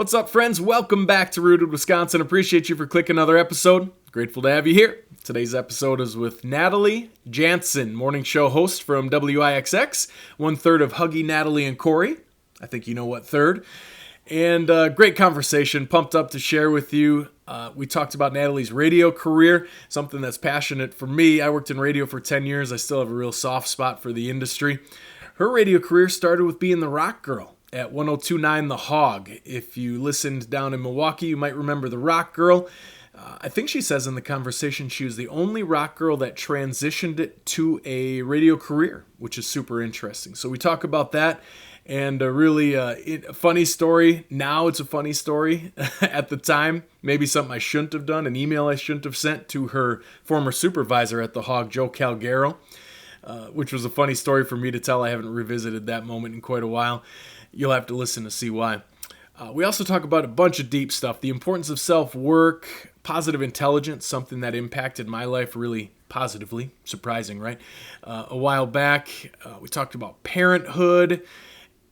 What's up, friends? Welcome back to Rooted Wisconsin. Appreciate you for clicking another episode. Grateful to have you here. Today's episode is with Natalie Jansen, morning show host from WIXX, 1/3 of Huggy, Natalie, and Corey. I think you know what third. And great conversation. Pumped up to share with you. We talked about Natalie's radio career, something that's passionate for me. I worked in radio for 10 years. I still have a real soft spot for the industry. Her radio career started with being the rock girl at 102.9 The Hog. If you listened down in Milwaukee, you might remember the rock girl. I think she says in the conversation she was the only rock girl that transitioned it to a radio career, which is super interesting. So we talk about that and a really funny story. Now it's a funny story. At the time, maybe something I shouldn't have done, an email I shouldn't have sent to her former supervisor at the Hog, Joe Calgaro, which was a funny story for me to tell. I haven't revisited that moment in quite a while. You'll have to listen to see why. We also talk about a bunch of deep stuff. The importance of self-work, positive intelligence, something that impacted my life really positively. Surprising, right? A while back, we talked about parenthood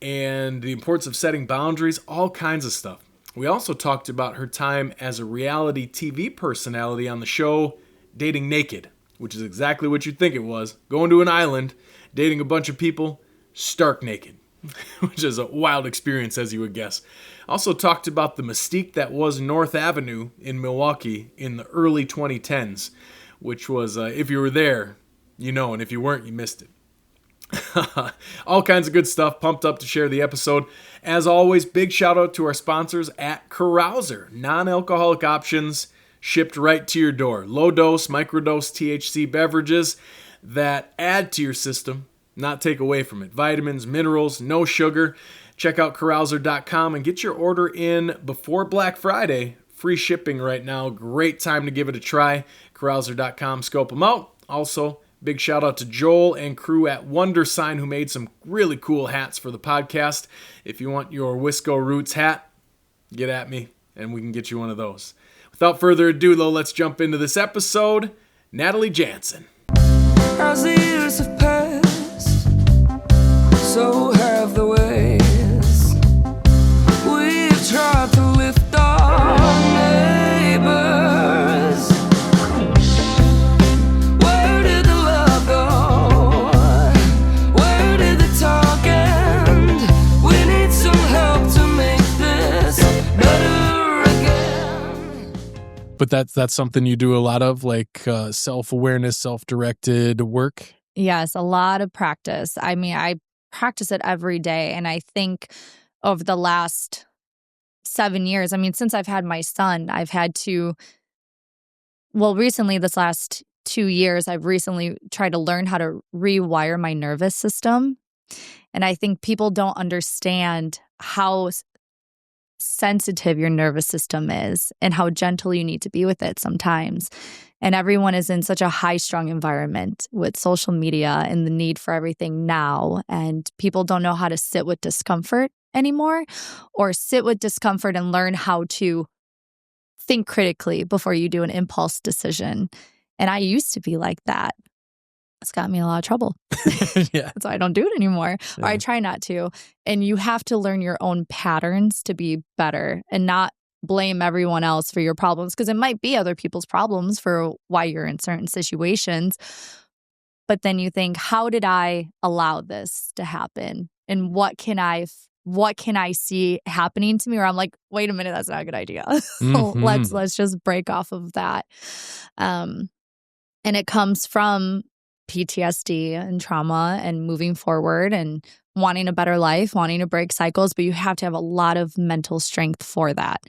and the importance of setting boundaries, all kinds of stuff. We also talked about her time as a reality TV personality on the show Dating Naked, which is exactly what you'd think it was. Going to an island, dating a bunch of people, stark naked. Which is a wild experience, as you would guess. Also talked about the mystique that was North Avenue in Milwaukee in the early 2010s, which was, if you were there, you know, and if you weren't, you missed it. All kinds of good stuff. Pumped up to share the episode. As always, big shout out to our sponsors at Carouser. Non-alcoholic options shipped right to your door. Low dose, microdose THC beverages that add to your system, not take away from it. Vitamins, minerals, no sugar. Check out carouser.com and get your order in before Black Friday. Free shipping right now. Great time to give it a try. Carouser.com. Scope them out. Also, big shout out to Joel and crew at Wondersign who made some really cool hats for the podcast. If you want your Wisco Roots hat, get at me and we can get you one of those. Without further ado, though, let's jump into this episode. Natalie Jansen. As the years have passed, so have the ways. We've tried to lift our neighbors. Where did the love go? Where did the talk end? We need some help to make this better again. But that's something you do a lot of, like self-awareness, self-directed work? Yes, a lot of practice. I mean, I practice it every day. And I think over the last 7 years, I mean, since I've had my son, I've had to, recently this last 2 years, I've recently tried to learn how to rewire my nervous system. And I think people don't understand how sensitive your nervous system is and how gentle you need to be with it sometimes. And everyone is in such a high-strung environment with social media and the need for everything now. And people don't know how to sit with discomfort anymore or sit with discomfort and learn how to think critically before you do an impulse decision. And I used to be like that. It's got me in a lot of trouble. Yeah. So I don't do it anymore, Yeah. or I try not to. And you have to learn your own patterns to be better and not blame everyone else for your problems, because it might be other people's problems for why you're in certain situations. But then you think, how did I allow this to happen? And what can I see happening to me? Or I'm like, wait a minute, that's not a good idea. Mm-hmm. Let's just break off of that. And it comes from PTSD and trauma and moving forward and wanting a better life, wanting to break cycles, but you have to have a lot of mental strength for that.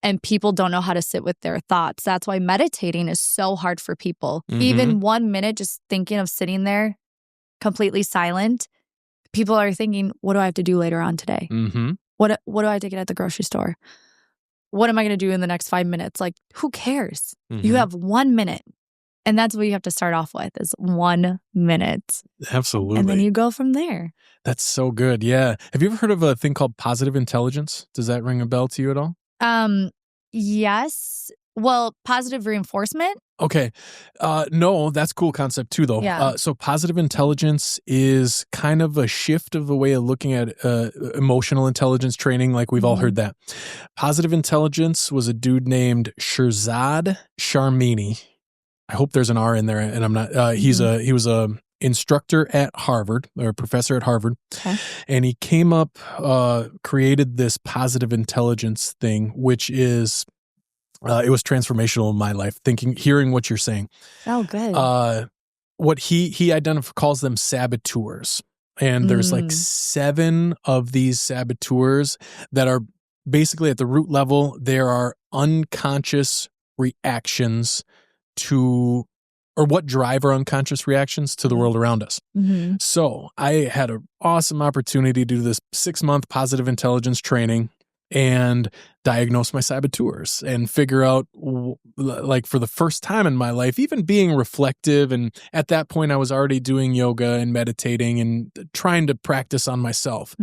And people don't know how to sit with their thoughts. That's why meditating is so hard for people. Mm-hmm. Even 1 minute just thinking of sitting there completely silent, people are thinking, what do I have to do later on today? Mm-hmm. What do I have to get at the grocery store? What am I going to do in the next 5 minutes? Like, who cares? Mm-hmm. You have 1 minute. And that's what you have to start off with is 1 minute. Absolutely. And then you go from there. That's so good. Yeah. Have you ever heard of a thing called positive intelligence? Does that ring a bell to you at all? Yes. Well, positive reinforcement. Okay. No, that's a cool concept too, though. Yeah. So positive intelligence is kind of a shift of the way of looking at emotional intelligence training. Like we've all heard that. Positive intelligence was a dude named Shirzad Sharmini. I hope there's an R in there, and I'm not. He was a instructor at Harvard, or a professor at Harvard, and he came up, created this positive intelligence thing, which is. It was transformational in my life, hearing what you're saying. Oh, good. What he calls them saboteurs. And there's like 7 of these saboteurs that are basically at the root level. There are unconscious reactions to, or what drive our unconscious reactions to the world around us. So I had an awesome opportunity to do this 6-month positive intelligence training and diagnose my saboteurs and figure out, like, for the first time in my life, even being reflective. And at that point, I was already doing yoga and meditating and trying to practice on myself.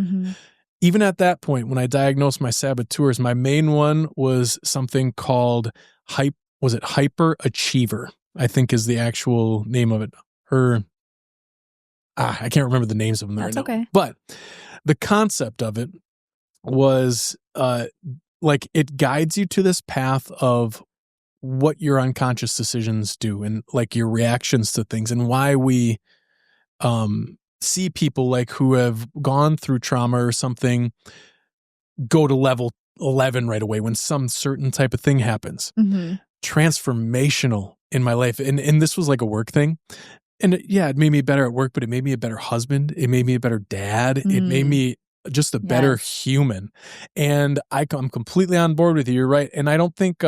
Even at that point, when I diagnosed my saboteurs, my main one was something called hyperachiever, I think is the actual name of it. I can't remember the names of them right now. That's okay. But the concept of it was like it guides you to this path of what your unconscious decisions do and like your reactions to things, and why we see people like who have gone through trauma or something go to level 11 right away when some certain type of thing happens. Transformational in my life. And this was like a work thing. And it made me better at work, but it made me a better husband. It made me a better dad. It made me just a better human. And I'm completely on board with you. You're right. And I don't think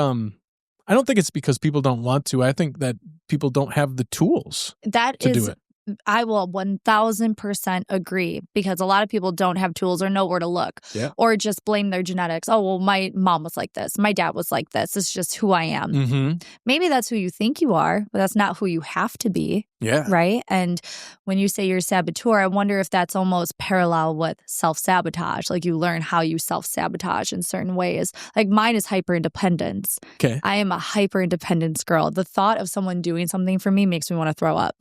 it's because people don't want to. I think that people don't have the tools to do it. I will 1000% agree, because a lot of people don't have tools or know where to look, or just blame their genetics. Oh, well, my mom was like this. My dad was like this. It's just who I am. Maybe that's who you think you are, but that's not who you have to be. Yeah. Right. And when you say you're a saboteur, I wonder if that's almost parallel with self-sabotage. Like you learn how you self-sabotage in certain ways. Like mine is hyper-independence. Okay. I am a hyper-independence girl. The thought of someone doing something for me makes me want to throw up.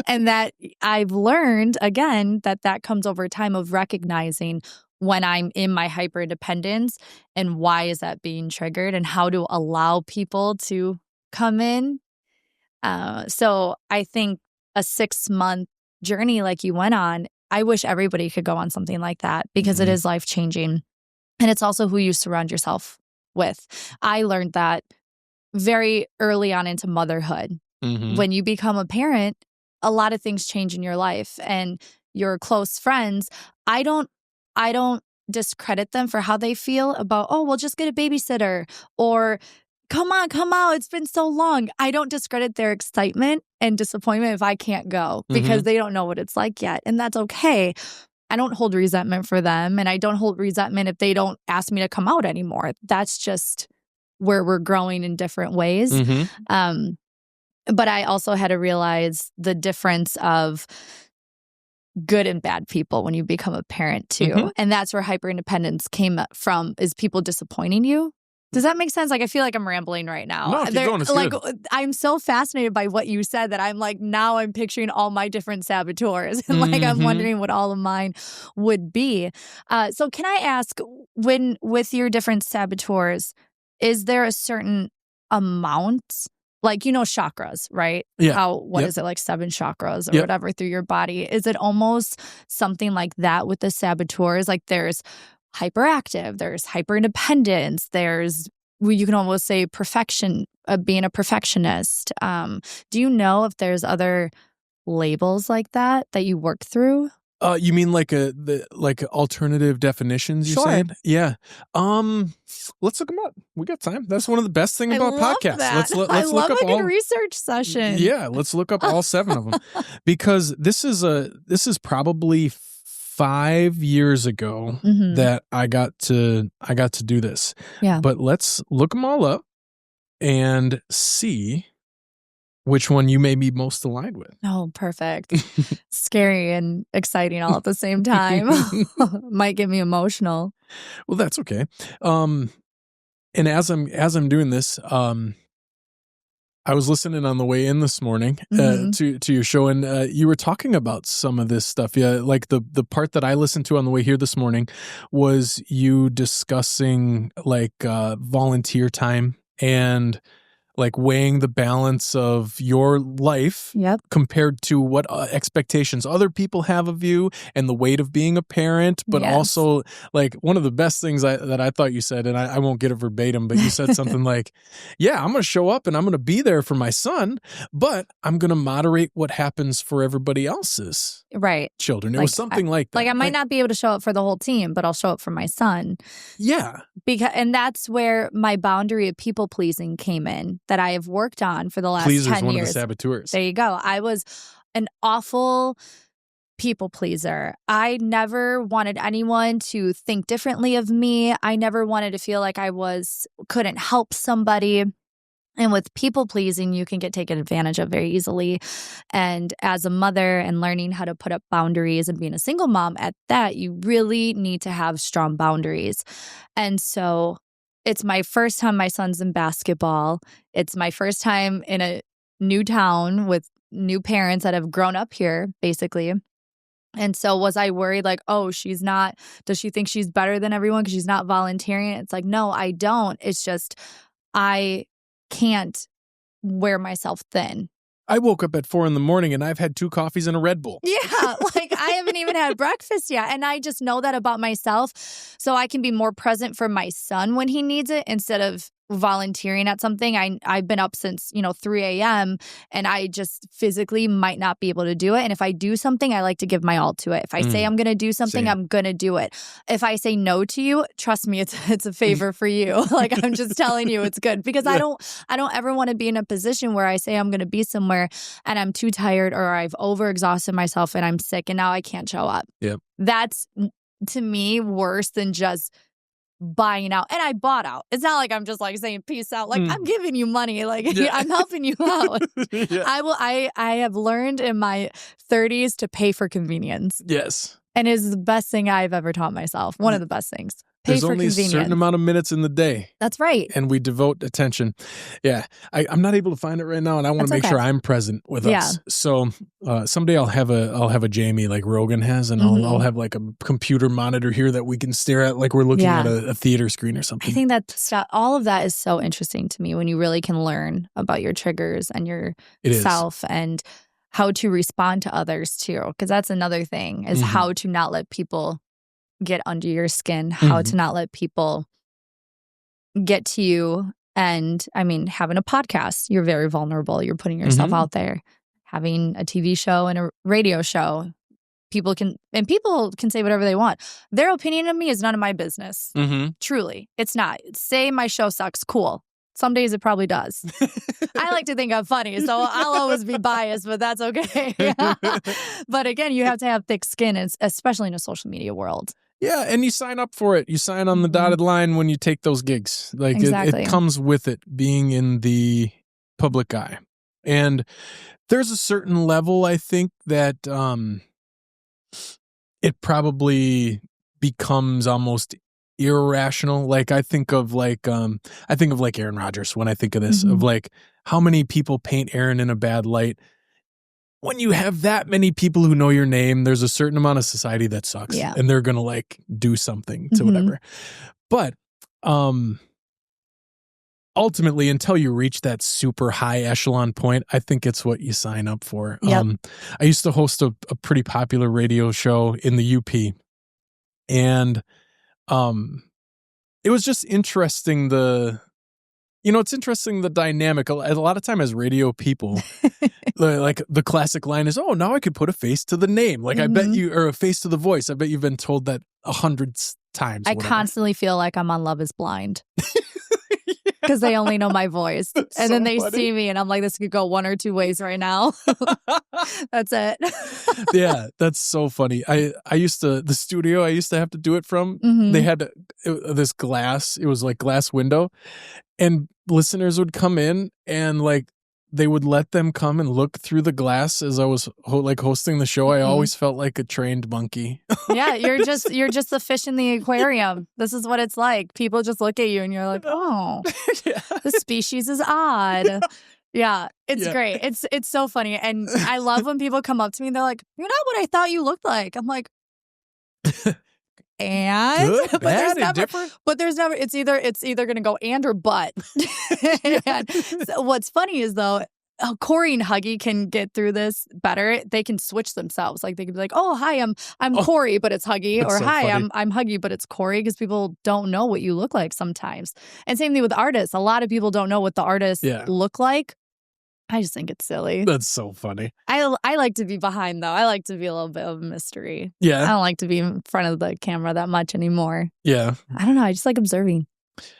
And that I've learned, again, that comes over time of recognizing when I'm in my hyper-independence and why is that being triggered and how to allow people to come in. So I think a 6-month journey like you went on, I wish everybody could go on something like that, because it is life-changing. And it's also who you surround yourself with. I learned that very early on into motherhood. When you become a parent, a lot of things change in your life, and your close friends, I don't discredit them for how they feel about, oh, well, just get a babysitter, or come out, it's been so long. I don't discredit their excitement and disappointment if I can't go, because they don't know what it's like yet. And that's okay. I don't hold resentment for them, and I don't hold resentment if they don't ask me to come out anymore. That's just where we're growing in different ways. But I also had to realize the difference of good and bad people when you become a parent too. And that's where hyper-independence came from, is people disappointing you. Does that make sense? Like, I feel like I'm rambling right now. No, keep going. It's like, good. I'm so fascinated by what you said that I'm like, now I'm picturing all my different saboteurs. And like, I'm wondering what all of mine would be. So can I ask, with your different saboteurs, is there a certain amount? Like, chakras, right? Yeah. What is it, like 7 chakras or whatever through your body? Is it almost something like that with the saboteurs? Like there's hyperactive, there's hyper-independence, you can almost say being a perfectionist. Do you know if there's other labels like that you work through? You mean like alternative definitions? You're saying? Yeah. Let's look them up. We got time. That's one of the best things about podcasts. That. Let's look up a good research session. Yeah, let's look up all 7 of them, because this is probably 5 years ago that I got to do this. Yeah. But let's look them all up and see which one you may be most aligned with. Oh, perfect. Scary and exciting all at the same time. Might get me emotional. Well, that's okay. And as I'm doing this, I was listening on the way in this morning to your show, and you were talking about some of this stuff. Yeah, like the part that I listened to on the way here this morning was you discussing like volunteer time and like weighing the balance of your life compared to what expectations other people have of you and the weight of being a parent, but also like one of the best things that I thought you said, and I won't get it verbatim, but you said something like, yeah, I'm going to show up and I'm going to be there for my son, but I'm going to moderate what happens for everybody else's children. It was something like that. Like I might not be able to show up for the whole team, but I'll show up for my son. Yeah. And that's where my boundary of people pleasing came in that I have worked on for the last 10 years. One of the saboteurs. There you go. I was an awful people pleaser. I never wanted anyone to think differently of me. I never wanted to feel like I couldn't help somebody. And with people pleasing, you can get taken advantage of very easily. And as a mother and learning how to put up boundaries and being a single mom at that, you really need to have strong boundaries. And so it's my first time my son's in basketball. It's my first time in a new town with new parents that have grown up here, basically. And so was I worried like, oh, does she think she's better than everyone because she's not volunteering? It's like, no, I don't. It's just I can't wear myself thin. I woke up at 4 a.m. and I've had 2 coffees and a Red Bull. Yeah, like I haven't even had breakfast yet. And I just know that about myself. So I can be more present for my son when he needs it instead of volunteering at something. I've been up since 3 a.m. and I just physically might not be able to do it. And if I do something, I like to give my all to it. If I say I'm going to do something, I'm going to do it. If I say no to you, trust me, it's a favor for you. Like I'm just telling you it's good because I don't ever want to be in a position where I say I'm going to be somewhere and I'm too tired or I've overexhausted myself and I'm sick and now I can't show up. Yep. That's to me worse than just buying out. And I bought out. It's not like I'm just like saying peace out. Like I'm giving you money. Like I'm helping you out. I have learned in my 30s to pay for convenience. Yes. And it's the best thing I've ever taught myself. One of the best things. There's only a certain amount of minutes in the day. That's right. And we devote attention. Yeah. I'm not able to find it right now, and I want to make sure I'm present with us. So someday I'll have a Jamie like Rogan has, and I'll have like a computer monitor here that we can stare at like we're looking at a theater screen or something. I think that all of that is so interesting to me when you really can learn about your triggers and yourself and how to respond to others too. Because that's another thing is how to not let people get under your skin, how to not let people get to you. And I mean, having a podcast, you're very vulnerable. You're putting yourself out there. Having a TV show and a radio show, people can say whatever they want. Their opinion of me is none of my business. Truly, it's not. Say my show sucks, cool. Some days it probably does. I like to think I'm funny, so I'll always be biased, but that's okay. But again, you have to have thick skin, especially in a social media world. Yeah, and you sign up for it. You sign on the dotted line when you take those gigs. Like it comes with it, being in the public eye. And there's a certain level, I think, that it probably becomes almost irrational. Like I think of like Aaron Rodgers when I think of this, of like how many people paint Aaron in a bad light. When you have that many people who know your name, there's a certain amount of society that sucks, and they're gonna like do something to whatever. But ultimately, until you reach that super high echelon point, I think it's what you sign up for. I used to host a pretty popular radio show in the UP, and it was just interesting it's interesting the dynamic. A lot of time as radio people, like the classic line is, "Oh, now I could put a face to the name." Like I bet you, or a face to the voice. I bet you've been told that 100 times. I constantly feel like I'm on Love Is Blind. Because they only know my voice. And then they see me and I'm like, this could go one or two ways right now. That's it. Yeah, that's so funny. The studio I used to have to do it from, they had this glass, it was like glass window, and listeners would come in and like they would let them come and look through the glass as I was hosting the show. I always felt like a trained monkey. Yeah, you're just the fish in the aquarium. This is what it's like. People just look at you and you're like, oh, the species is odd. Yeah, it's Yeah. great. It's so funny. And I love when people come up to me and they're like, "You're not what I thought you looked like." I'm like, and Good, but there's bad, never indifferent? it's either gonna go and or but. And so what's funny is though, Corey and Huggy can get through this better. They can switch themselves. Like they can be like, "Oh, hi, I'm Corey, but it's Huggy," that's or so "Hi, funny. I'm Huggy, but it's Corey," because people don't know what you look like sometimes. And same thing with artists. A lot of people don't know what the artists Yeah. look like. I just think it's silly. That's so funny. I like to be behind though. I like to be a little bit of a mystery. I Yeah. don't like to be in front of the camera that much anymore. Yeah. I don't know. I just like observing.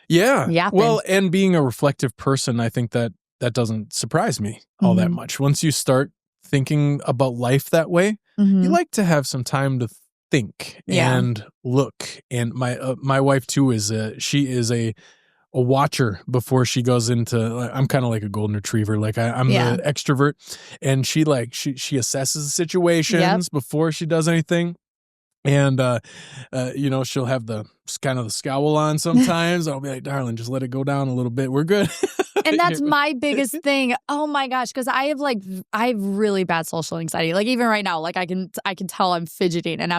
Yeah. Yapping. Well, and being a reflective person, I think that doesn't surprise me all that Mhm. much. Once you start thinking about life that way, you Mhm. like to have some time to think Yeah. and look. And my wife too she is a watcher before she goes into. I'm kind of like a golden retriever. Like I'm Yeah. the extrovert, and she assesses situations before she does anything. And she'll have the kind of the scowl on sometimes. I'll be like, "Darling, just let it go down a little bit. We're good." And that's my biggest thing. Oh my gosh, because I have really bad social anxiety. Like even right now, like I can tell I'm fidgeting, and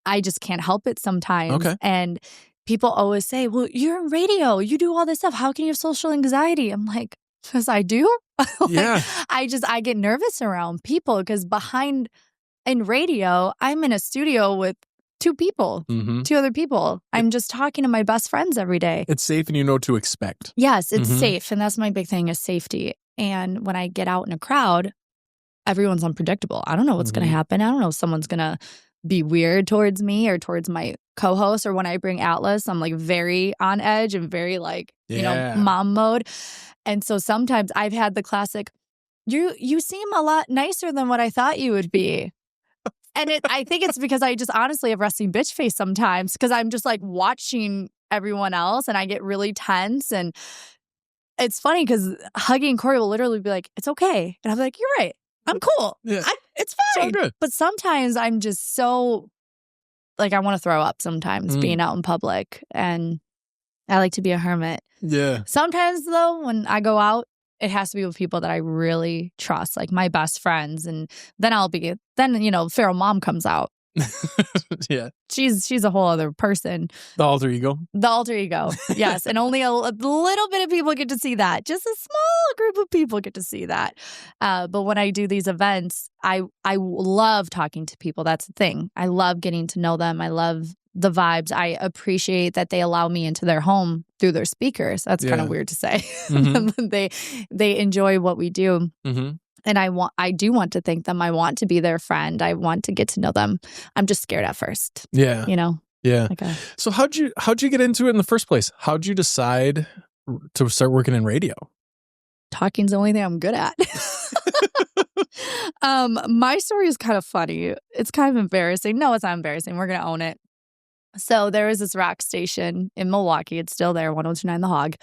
I just can't help it sometimes. Okay. And people always say, "Well, you're in radio, you do all this stuff. How can you have social anxiety?" I'm like, because I do. Like, Yeah. I get nervous around people because in radio, I'm in a studio with two other people. I'm just talking to my best friends every day. It's safe and you know what to expect. Yes, it's Mhm. safe. And that's my big thing is safety. And when I get out in a crowd, everyone's unpredictable. I don't know what's going Mhm. to happen. I don't know if someone's going to be weird towards me or towards my co-host. Or when I bring Atlas, I'm like very on edge and very like, Yeah. mom mode. And so sometimes I've had the classic, you seem a lot nicer than what I thought you would be. And I think it's because I just honestly have resting bitch face sometimes because I'm just like watching everyone else and I get really tense. And it's funny because Huggy and Corey will literally be like, "It's okay." And I'm like, "You're right. I'm cool. Yeah. It's all fine." good. But sometimes I'm just so like I want to throw up sometimes being out in public. And I like to be a hermit. Yeah. Sometimes though, when I go out, it has to be with people that I really trust, like my best friends. And then feral mom comes out. Yeah. She's a whole other person. The alter ego. The alter ego. Yes. And only a little bit of people get to see that. Just a small group of people get to see that. But when I do these events, I love talking to people. That's the thing. I love getting to know them. I love the vibes. I appreciate that they allow me into their home through their speakers. That's kind Yeah. of weird to say. Mhm. They enjoy what we do. Mm-hmm. And I do want to thank them. I want to be their friend. I want to get to know them. I'm just scared at first. Yeah. Yeah. Like So how'd you get into it in the first place? How'd you decide to start working in radio? talking's the only thing I'm good at. My story is kind of funny. It's kind of embarrassing. No, it's not embarrassing. We're going to own it. So there was this rock station in Milwaukee. It's still there, 102.9 The Hog.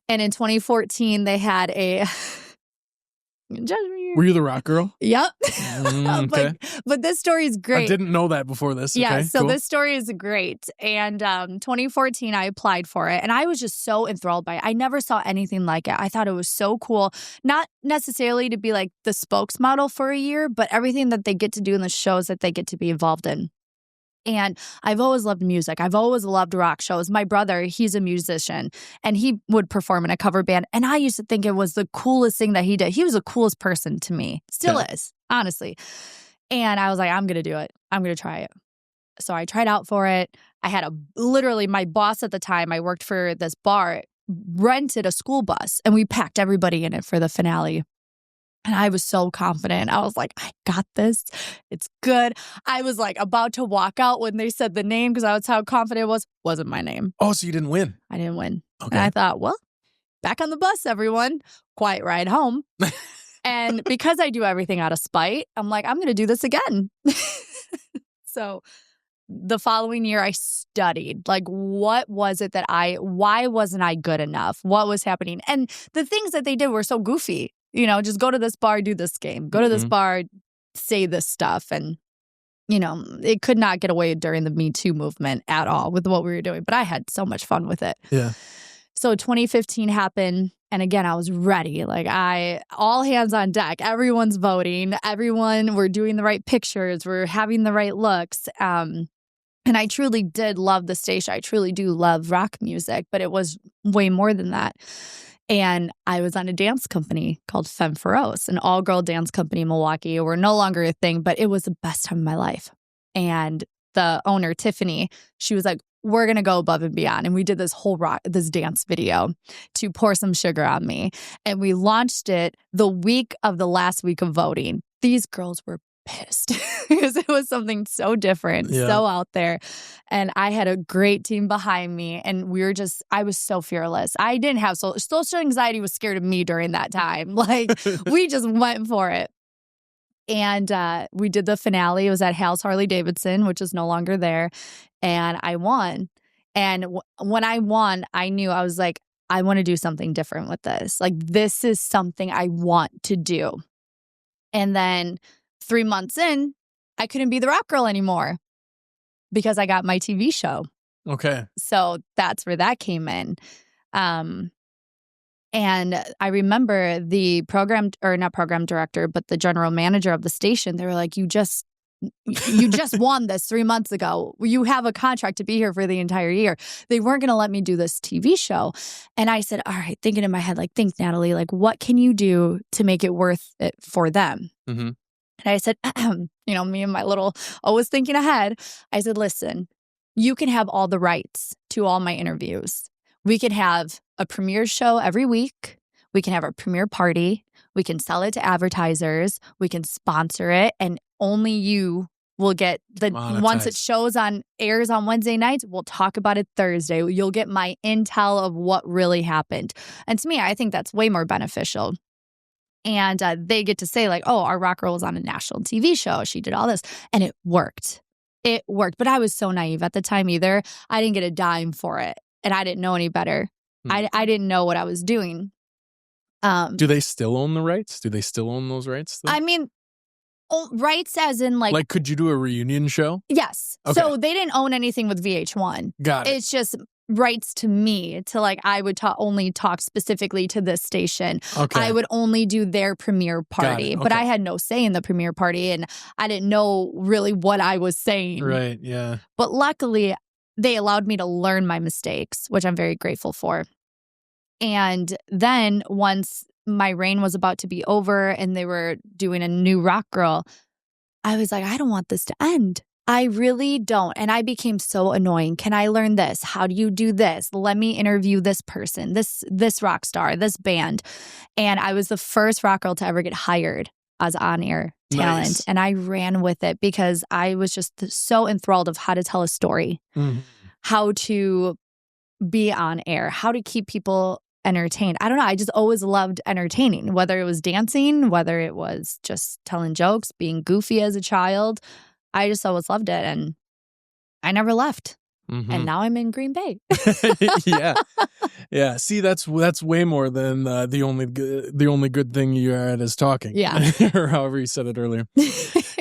And in 2014, they had a... Were you the rock girl? Yep. Okay. But this story is great. I didn't know that before this. Yeah, Okay, so cool. this story is great. And 2014, I applied for it. And I was just so enthralled by it. I never saw anything like it. I thought it was so cool. Not necessarily to be like the spokesmodel for a year, but everything that they get to do in the shows that they get to be involved in. And I've always loved music. I've always loved rock shows. My brother, he's a musician, and he would perform in a cover band. And I used to think it was the coolest thing that he did. He was the coolest person to me. Still is, honestly. And I was like, I'm going to do it. I'm going to try it. So I tried out for it. I had literally my boss at the time, I worked for this bar, rented a school bus, and we packed everybody in it for the finale. And I was so confident. I was like, I got this. It's good. I was like about to walk out when they said the name because that's how confident it was. Wasn't my name. Oh, so you didn't win? I didn't win. Okay. And I thought, well, back on the bus, everyone. Quiet ride home. And because I do everything out of spite, I'm like, I'm going to do this again. So the following year, I studied. Like, what was it why wasn't I good enough? What was happening? And the things that they did were so goofy. You know, just go to this bar, do this game. Go to this bar, say this stuff. And, you know, it could not get away during the Me Too movement at all with what we were doing. But I had so much fun with it. Yeah. So 2015 happened. And again, I was ready. Like all hands on deck. Everyone's voting. We're doing the right pictures. We're having the right looks. And I truly did love the station. I truly do love rock music, but it was way more than that. And I was on a dance company called Femme Feroce, an all-girl dance company in Milwaukee. We're no longer a thing, but it was the best time of my life. And the owner, Tiffany, she was like, we're going to go above and beyond. And we did this dance video to Pour Some Sugar on Me. And we launched it the week of the last week of voting. These girls were pissed because it was something so different, so out there. And I had a great team behind me. And I was so fearless. I didn't have social anxiety was scared of me during that time. Like we just went for it. And we did the finale. It was at Hal's Harley Davidson, which is no longer there. And I won. And when I won, I knew, I was like, I want to do something different with this. Like, this is something I want to do. And then 3 months in, I couldn't be the rock girl anymore because I got my TV show. Okay. So that's where that came in. And I remember the not program director, but the general manager of the station, they were like, you just won this 3 months ago. You have a contract to be here for the entire year. They weren't going to let me do this TV show. And I said, all right, thinking in my head, like, think, Natalie, like, what can you do to make it worth it for them? Mm-hmm. And I said, me and my little, always thinking ahead. I said, listen, you can have all the rights to all my interviews. We could have a premiere show every week. We can have a premiere party. We can sell it to advertisers. We can sponsor it. And only you will get once it airs on Wednesday nights, we'll talk about it Thursday. You'll get my intel of what really happened. And to me, I think that's way more beneficial. And they get to say like, oh, our rock girl was on a national TV show. She did all this. And it worked. It worked. But I was so naive at the time either. I didn't get a dime for it. And I didn't know any better. I didn't know what I was doing. Do they still own the rights? Do they still own those rights? Though? I mean, rights as in like could you do a reunion show? Yes. Okay. So they didn't own anything with VH1. Got it. It's just rights to me to like, I would only talk specifically to this station. Okay. I would only do their premiere party, but I had no say in the premiere party and I didn't know really what I was saying. Right. Yeah. But luckily they allowed me to learn my mistakes, which I'm very grateful for. And then once my reign was about to be over and they were doing a new rock girl, I was like, I don't want this to end. I really don't. And I became so annoying. Can I learn this? How do you do this? Let me interview this person, this rock star, this band. And I was the first rock girl to ever get hired as on-air talent. Nice. And I ran with it because I was just so enthralled of how to tell a story, how to be on air, how to keep people entertained. I don't know. I just always loved entertaining, whether it was dancing, whether it was just telling jokes, being goofy as a child. I just always loved it. And I never left. And now I'm in Green Bay. Yeah. Yeah. See, that's way more than the only good thing you had is talking. Yeah. Or however you said it earlier.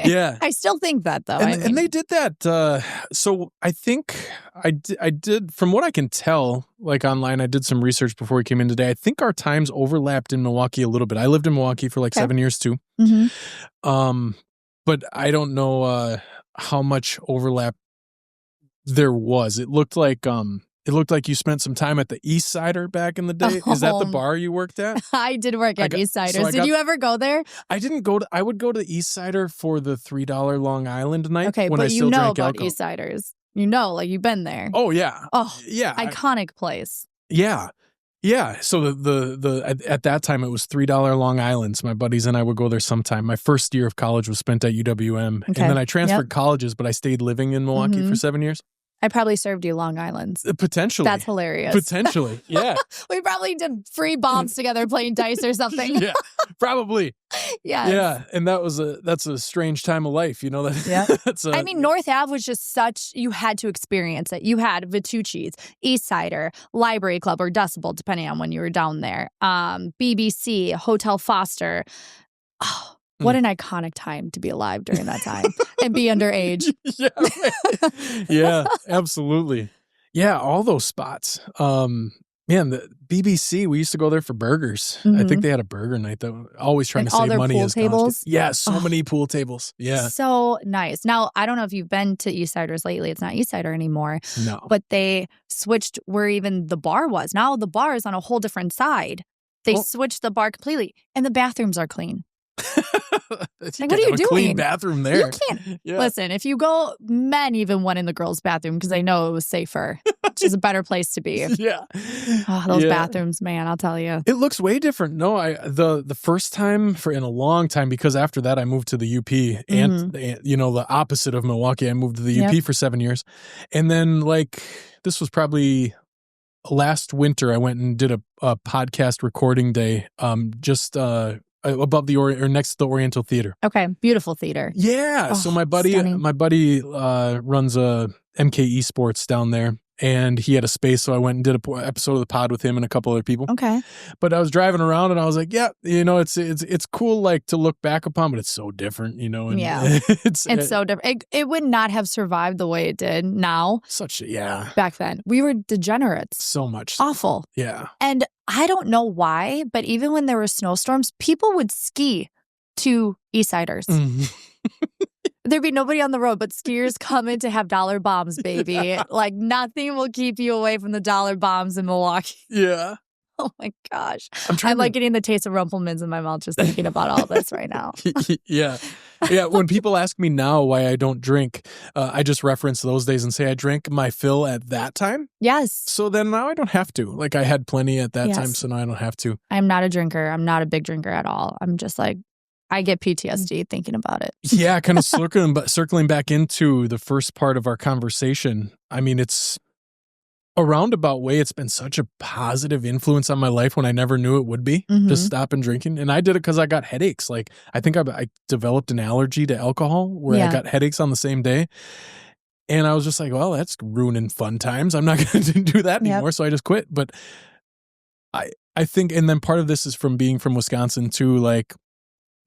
Yeah. I still think that though. And they did that. So I think I did, from what I can tell, like online, I did some research before we came in today. I think our times overlapped in Milwaukee a little bit. I lived in Milwaukee for like 7 years too. But I don't know how much overlap there was. It looked like you spent some time at the EastSider back in the day. Is that the bar you worked at? I did work at EastSider. Did you ever go there? I didn't go. I would go to EastSider for the $3 Long Island night. Okay, when but I still you know drank about alcohol. EastSiders. You know, like you've been there. Oh yeah. Oh yeah. Iconic place. Yeah. Yeah. So the at that time it was $3 Long Islands. My buddies and I would go there sometime. My first year of college was spent at UWM, and then I transferred colleges, but I stayed living in Milwaukee for 7 years. I probably served you Long Islands. Potentially. That's hilarious. Potentially, yeah. We probably did free bombs together playing dice or something. Yeah, probably. Yeah. Yeah, and that's a strange time of life, you know. I mean, North Ave was just such, you had to experience it. You had Vitucci's, EastSider, Library Club, or Decibel, depending on when you were down there. BBC, Hotel Foster. Oh, what an iconic time to be alive during that time and be underage. Yeah, absolutely. Yeah, all those spots. Man, the BBC, we used to go there for burgers. I think they had a burger night that always trying Like to all save their money pool as college tables? kids. Yeah, so Oh. many pool tables. Yeah. So nice. Now, I don't know if you've been to EastSiders lately. It's not EastSider anymore. No. But they switched where even the bar was. Now the bar is on a whole different side. They switched the bar completely. And the bathrooms are clean. Like, what are you doing? Clean bathroom there. You can't. Yeah. Listen, if you go, men even went in the girls' bathroom because they know it was safer, which is a better place to be. Yeah. Oh, those Yeah. bathrooms, man, I'll tell you. It looks way different. No, the first time in a long time, because after that I moved to the UP and the opposite of Milwaukee. I moved to the UP for 7 years. And then this was probably last winter I went and did a podcast recording day just above or next to the Oriental Theater. Okay, beautiful theater. Yeah. Oh, So my buddy runs a MK Esports down there, and he had a space, so I went and did an episode of the pod with him and a couple other people. Okay. But I was driving around and I was like, yeah, it's cool to look back upon, but it's so different, and Yeah. it's so different. It would not have survived the way it did now. Back then. We were degenerates. So much. Awful. Yeah. And I don't know why, but even when there were snowstorms, people would ski to EastSiders. There'd be nobody on the road, but skiers coming to have dollar bombs, baby. Yeah. Like nothing will keep you away from the dollar bombs in Milwaukee. Yeah. Oh my gosh. I'm like getting the taste of Rumpelmans in my mouth just thinking about all this right now. Yeah. Yeah. When people ask me now why I don't drink, I just reference those days and say I drank my fill at that time. Yes. So then now I don't have to. Like I had plenty at that time, Yes. so now I don't have to. I'm not a drinker. I'm not a big drinker at all. I'm just like, I get PTSD thinking about it. Yeah, kind of circling back into the first part of our conversation. I mean, it's a roundabout way. It's been such a positive influence on my life when I never knew it would be. Just stopping drinking. And I did it because I got headaches. Like I think I developed an allergy to alcohol where I got headaches on the same day. And I was just like, well, that's ruining fun times. I'm not going to do that anymore. So I just quit. But I think, and then part of this is from being from Wisconsin too, like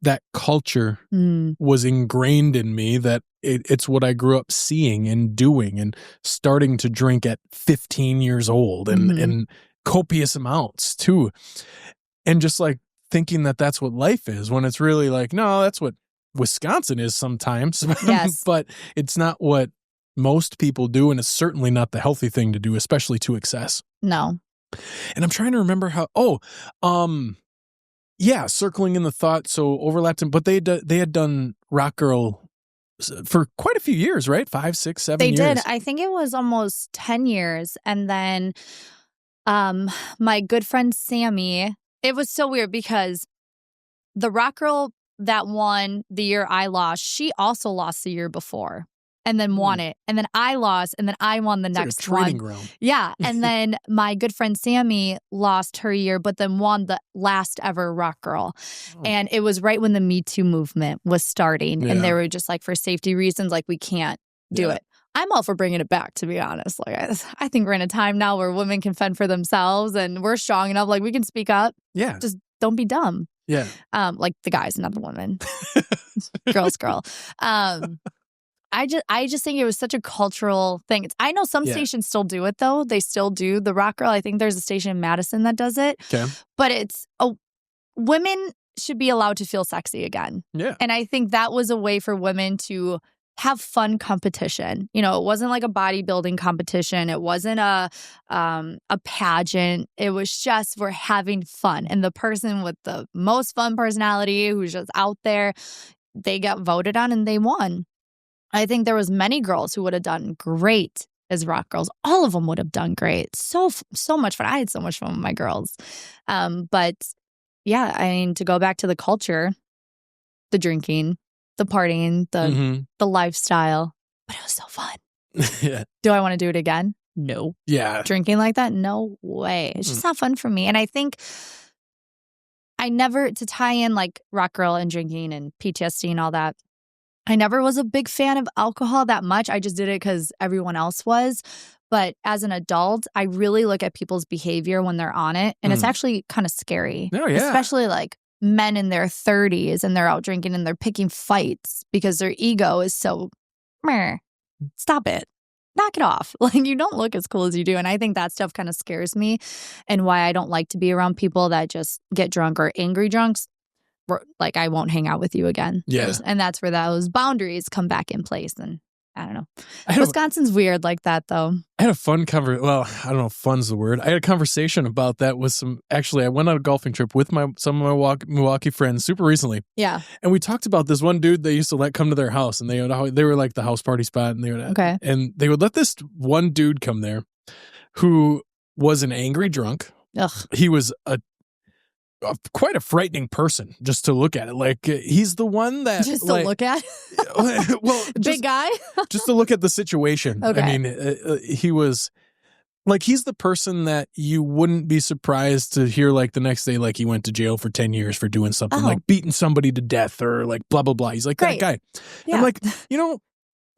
that culture was ingrained in me, that it's what I grew up seeing and doing and starting to drink at 15 years old and copious amounts too. And just like thinking that that's what life is when it's really like, no, that's what Wisconsin is sometimes. Yes. But it's not what most people do. And it's certainly not the healthy thing to do, especially to excess. No. And I'm trying to remember how, yeah, circling in the thought, so overlapped, but they had done Rock Girl for quite a few years, right? 5, 6, 7 years. They did. I think it was almost 10 years. And then my good friend Sammy, it was so weird because the Rock Girl that won the year I lost, she also lost the year before and then won it. And then I lost and then I won the next like a training one. ground. Yeah. And then my good friend Sammy lost her year, but then won the last ever Rock Girl. And it was right when the Me Too movement was starting. And they were just like, for safety reasons, like we can't do it. I'm all for bringing it back, to be honest. Like I think we're in a time now where women can fend for themselves and we're strong enough. Like we can speak up. Yeah. Just don't be dumb. Yeah. Like the guys, not the women. Girl. I just think it was such a cultural thing. I know some stations still do it though. They still do the Rock Girl. I think there's a station in Madison that does it. Okay. But women should be allowed to feel sexy again. Yeah. And I think that was a way for women to have fun competition. You know, it wasn't like a bodybuilding competition. It wasn't a pageant. It was just we're having fun. And the person with the most fun personality who's just out there, they got voted on and they won. I think there was many girls who would have done great as Rock Girls. All of them would have done great. So much fun. I had so much fun with my girls. But yeah, I mean, to go back to the culture, the drinking, the partying, the lifestyle, but it was so fun. Yeah. Do I want to do it again? No. Yeah. Drinking like that? No way. It's just not fun for me. And I think to tie in like Rock Girl and drinking and PTSD and all that, I never was a big fan of alcohol that much. I just did it because everyone else was. But as an adult, I really look at people's behavior when they're on it. And it's actually kind of scary. Oh, yeah. Especially like men in their 30s and they're out drinking and they're picking fights because their ego is so, meh. Stop it. knock it off. Like, you don't look as cool as you do. And I think that stuff kind of scares me, and why I don't like to be around people that just get drunk or angry drunks. Like, I won't hang out with you again. Yeah. And that's where those boundaries come back in place. And I don't know. Wisconsin's weird like that, though. I had a fun well, I don't know if fun's the word. I had a conversation about that with I went on a golfing trip with some of my Milwaukee friends super recently. Yeah. And we talked about this one dude they used to let come to their house, and they were like the house party spot, and they would let this one dude come there who was an angry drunk. Ugh. He was quite a frightening person just to look at it. Like, he's the one that just to look at. Well, big guy. Just to look at the situation. Okay. I mean, he was like, he's the person that you wouldn't be surprised to hear like the next day, like he went to jail for 10 years for doing something like beating somebody to death or like blah, blah, blah. He's like that guy. Yeah. I'm like,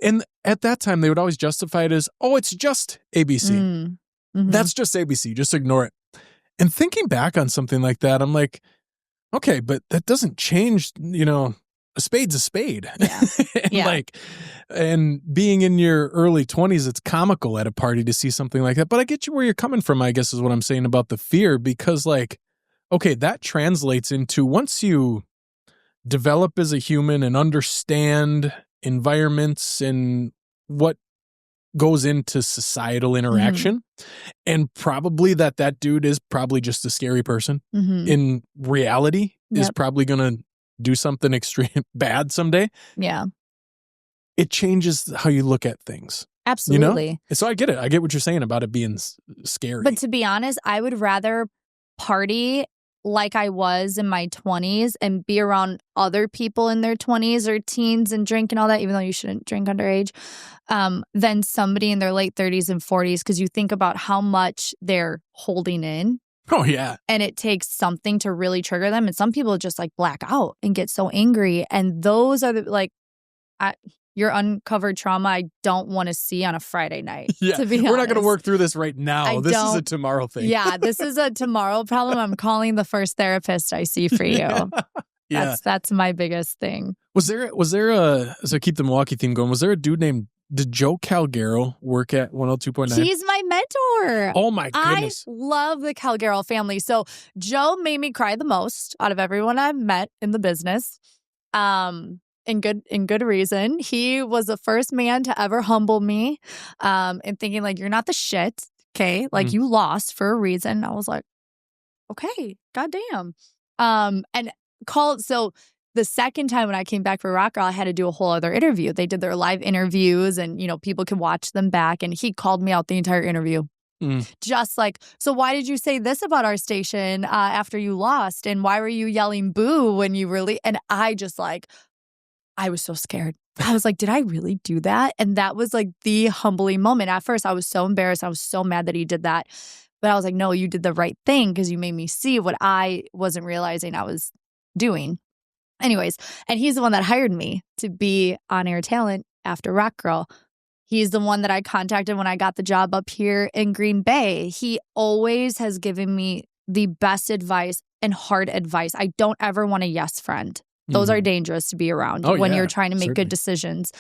and at that time they would always justify it as, oh, it's just ABC. Mm-hmm. That's just ABC. Just ignore it. And thinking back on something like that, I'm like, okay, but that doesn't change, a spade's a spade. Yeah. And being in your early 20s, it's comical at a party to see something like that. But I get you where you're coming from, I guess is what I'm saying about the fear, because like, okay, that translates into once you develop as a human and understand environments and what goes into societal interaction, and probably that dude is probably just a scary person in reality, is probably going to do something extreme bad someday. Yeah. It changes how you look at things. Absolutely. And so I get it. I get what you're saying about it being scary. But to be honest, I would rather party like I was in my 20s and be around other people in their 20s or teens and drink and all that, even though you shouldn't drink underage, than somebody in their late 30s and 40s, because you think about how much they're holding in. Oh, yeah. And it takes something to really trigger them. And some people just like black out and get so angry. And those are your uncovered trauma I don't want to see on a Friday night. Yeah, to be honest. We're not going to work through this right now. This is a tomorrow thing. Yeah, this is a tomorrow problem. I'm calling the first therapist I see for you. Yeah. That's my biggest thing. Was there so keep the Milwaukee theme going, was there a dude named, did Joe Calgaro work at 102.9? He's my mentor. Oh my goodness. I love the Calgaro family. So Joe made me cry the most out of everyone I've met in the business. In good reason. He was the first man to ever humble me, and thinking like, you're not the shit, okay? Like you lost for a reason. I was like, okay, goddamn. So the second time when I came back for Rock Girl, I had to do a whole other interview. They did their live interviews, and people could watch them back. And he called me out the entire interview. Just like, so why did you say this about our station after you lost? And why were you yelling boo when you really? And I was so scared. I was like, did I really do that? And that was like the humbling moment. At first, I was so embarrassed. I was so mad that he did that. But I was like, no, you did the right thing because you made me see what I wasn't realizing I was doing. Anyways, and he's the one that hired me to be on-air talent after Rock Girl. He's the one that I contacted when I got the job up here in Green Bay. He always has given me the best advice and hard advice. I don't ever want a yes friend. Those are dangerous to be around when you're trying to make good decisions.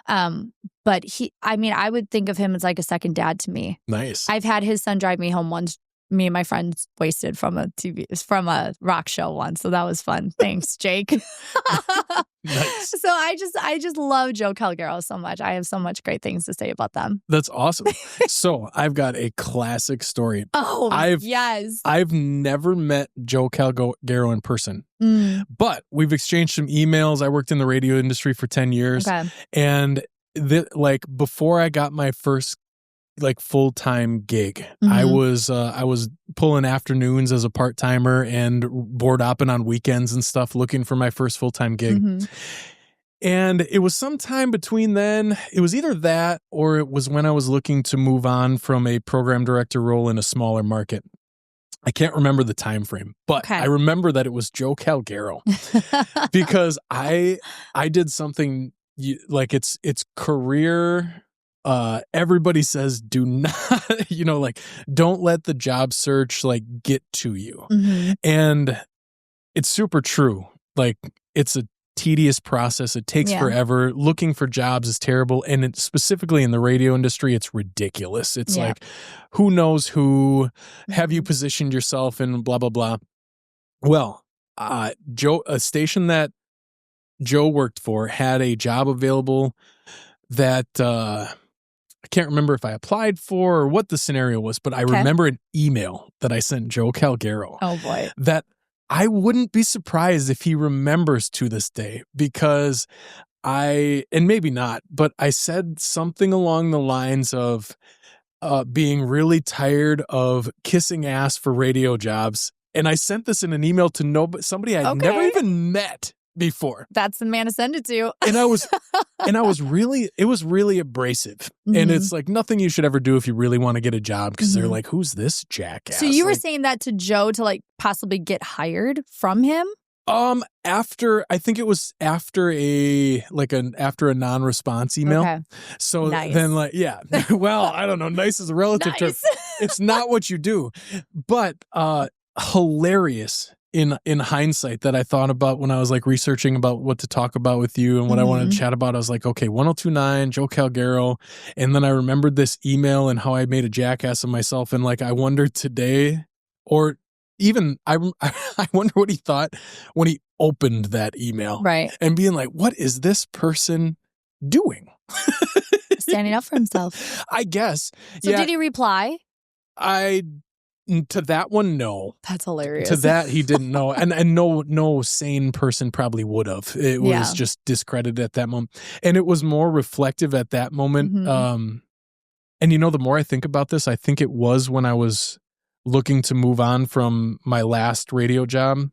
But I would think of him as like a second dad to me. Nice. I've had his son drive me home once. Me and my friends wasted from a rock show once. So that was fun. Thanks, Jake. Nice. So I just love Joe Calgaro so much. I have so much great things to say about them. That's awesome. So I've got a classic story. Oh, yes. I've never met Joe Calgaro in person, but we've exchanged some emails. I worked in the radio industry for 10 years. Okay. And before I got my first full-time gig, I was pulling afternoons as a part-timer and board hopping on weekends and stuff, looking for my first full-time gig. And it was sometime between then. It was either that or it was when I was looking to move on from a program director role in a smaller market. I can't remember the time frame, but I remember that it was Joe Calgaro because I did something it's career. Everybody says do not, don't let the job search get to you. And it's super true. It's a tedious process. It takes forever. Looking for jobs is terrible. And specifically in the radio industry, it's ridiculous. It's like, who knows who, have you positioned yourself in, blah, blah, blah. Well, Joe, a station that Joe worked for had a job available that I can't remember if I applied for or what the scenario was, but I remember an email that I sent Joe Calgaro. Oh boy. That I wouldn't be surprised if he remembers to this day, because and maybe not, but I said something along the lines of being really tired of kissing ass for radio jobs. And I sent this in an email to somebody I'd never even met before. That's the man to send it to. And it was really abrasive. And it's like nothing you should ever do if you really want to get a job, because they're like, who's this jackass? So you were saying that to Joe to like possibly get hired from him? I think it was after a non-response email. Okay. So nice. then well, I don't know. Nice is a relative term. It's not what you do, but, hilarious in hindsight that I thought about when I was like researching about what to talk about with you and what I wanted to chat about. I was like, okay, 102.9, Joe Calgaro. And then I remembered this email and how I made a jackass of myself. And like, I wondered today, or even I wonder what he thought when he opened that email. Right. And being like, what is this person doing? Standing up for himself. I guess. So did he reply? To that one, no. That's hilarious. To that, he didn't know. And no sane person probably would have. It was just discredited at that moment. And it was more reflective at that moment. And the more I think about this, I think it was when I was looking to move on from my last radio job,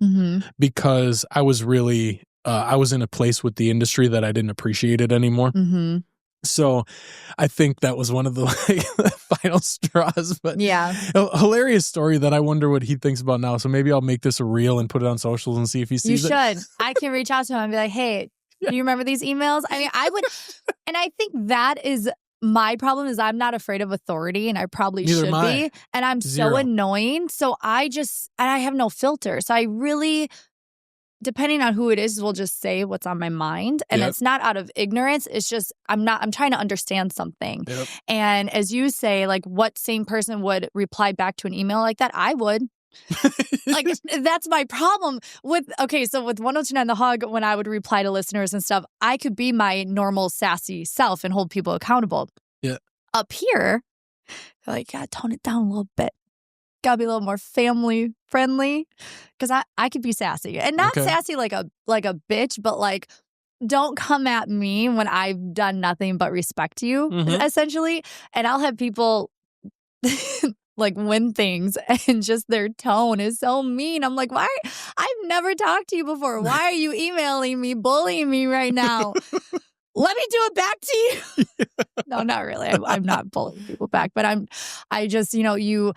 because I was really, I was in a place with the industry that I didn't appreciate it anymore. So I think that was one of the final straws. But a hilarious story that I wonder what he thinks about now. So maybe I'll make this a reel and put it on socials and see if he sees it. You should. I can reach out to him and be like, hey, do you remember these emails? I mean, I would. And I think that is my problem, is I'm not afraid of authority, and I probably should be. And I'm so annoying. So I have no filter. So I really, depending on who it is, will just say what's on my mind. And it's not out of ignorance. It's just, I'm trying to understand something. And as you say, like, what same person would reply back to an email like that? I would. Like, that's my problem with 102.9 The Hog, when I would reply to listeners and stuff, I could be my normal sassy self and hold people accountable. Yeah. Up here, like, gotta tone it down a little bit. Gotta be a little more family friendly, because I could be sassy, and not sassy like a bitch, but like, don't come at me when I've done nothing but respect you, essentially. And I'll have people like win things, and just their tone is so mean. I'm like, why? I've never talked to you before. Why are you emailing me, bullying me right now? Let me do it back to you. No, not really. I'm not bullying people back, but I just, you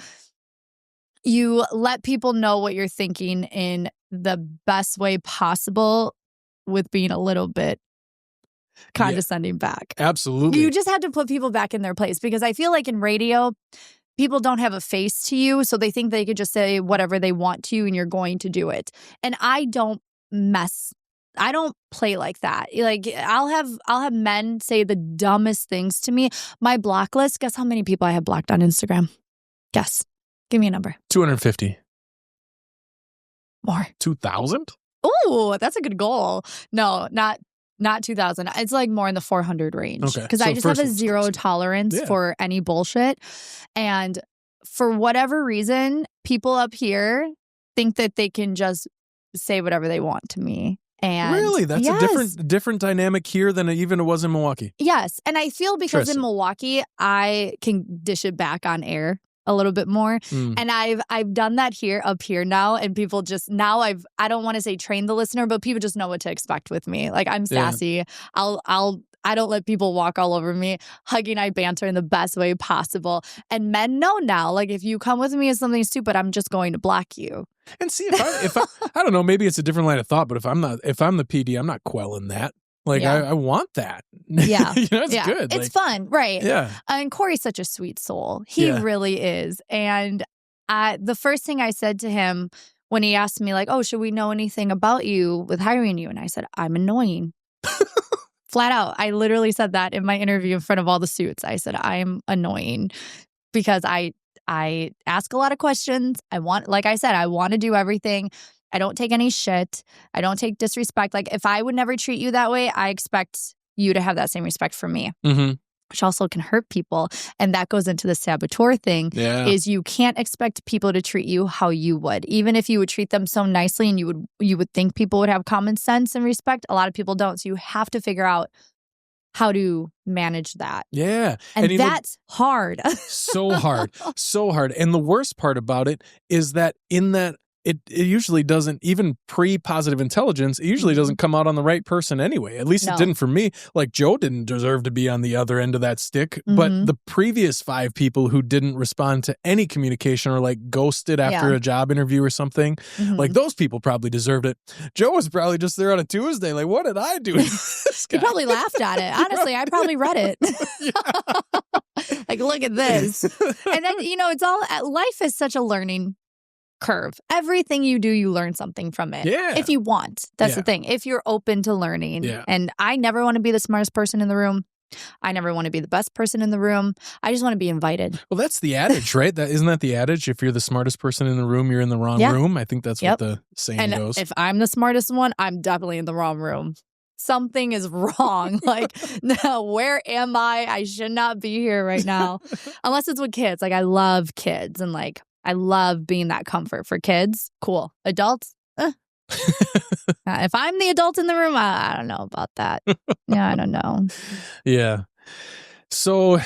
let people know what you're thinking in the best way possible, with being a little bit condescending back. Absolutely. You just had to put people back in their place, because I feel like in radio, people don't have a face to you, so they think they could just say whatever they want to you and you're going to do it. And I don't play like that. Like, I'll have men say the dumbest things to me. My block list, guess how many people I have blocked on Instagram? Guess. Give me a number. 250. More. 2,000? Ooh, that's a good goal. No, not 2,000. It's like more in the 400 range. Okay. Because I just have a zero tolerance for any bullshit. And for whatever reason, people up here think that they can just say whatever they want to me. And really? That's a different dynamic here than even it was in Milwaukee. Yes. And I feel because in Milwaukee, I can dish it back on air a little bit more. And I've done that up here now, and people just, now I don't want to say train the listener, but people just know what to expect with me. Like, I'm sassy. I don't let people walk all over me. Huggy and I banter in the best way possible. And men know now, like, if you come with me as something stupid, I'm just going to block you. And see, if I don't know, maybe it's a different line of thought, but if I'm the PD, I'm not quelling that. Like, I want that. Yeah. It's good. It's fun. Right. Yeah. And Corey's such a sweet soul. He really is. And the first thing I said to him when he asked me like, oh, should we know anything about you with hiring you? And I said, I'm annoying. Flat out. I literally said that in my interview in front of all the suits. I said, I am annoying because I ask a lot of questions. Like I said, I want to do everything. I don't take any shit. I don't take disrespect. Like if I would never treat you that way, I expect you to have that same respect for me. Mm-hmm. Which also can hurt people. And that goes into the saboteur thing, is you can't expect people to treat you how you would. Even if you would treat them so nicely and you would think people would have common sense and respect, a lot of people don't. So you have to figure out how to manage that. Yeah. And that's hard. So hard. So hard. And the worst part about it is that in that, it usually doesn't, even pre-positive intelligence, it usually doesn't come out on the right person anyway. At least it didn't for me. Like Joe didn't deserve to be on the other end of that stick. But the previous 5 people who didn't respond to any communication or like ghosted after a job interview or something, like those people probably deserved it. Joe was probably just there on a Tuesday. Like, what did I do? He probably laughed at it. Honestly, I probably read it. Like, look at this. And then, it's all, life is such a learning curve. Everything you do, you learn something from it. Yeah. If you want. That's the thing. If you're open to learning. Yeah. And I never want to be the smartest person in the room. I never want to be the best person in the room. I just want to be invited. Well, that's the adage, right? Isn't that the adage? If you're the smartest person in the room, you're in the wrong room. I think that's what the saying goes. If I'm the smartest one, I'm definitely in the wrong room. Something is wrong. Like, no, where am I? I should not be here right now. Unless it's with kids. Like, I love kids and like, I love being that comfort for kids. Cool. Adults? If I'm the adult in the room, I don't know about that. Yeah, I don't know. Yeah. So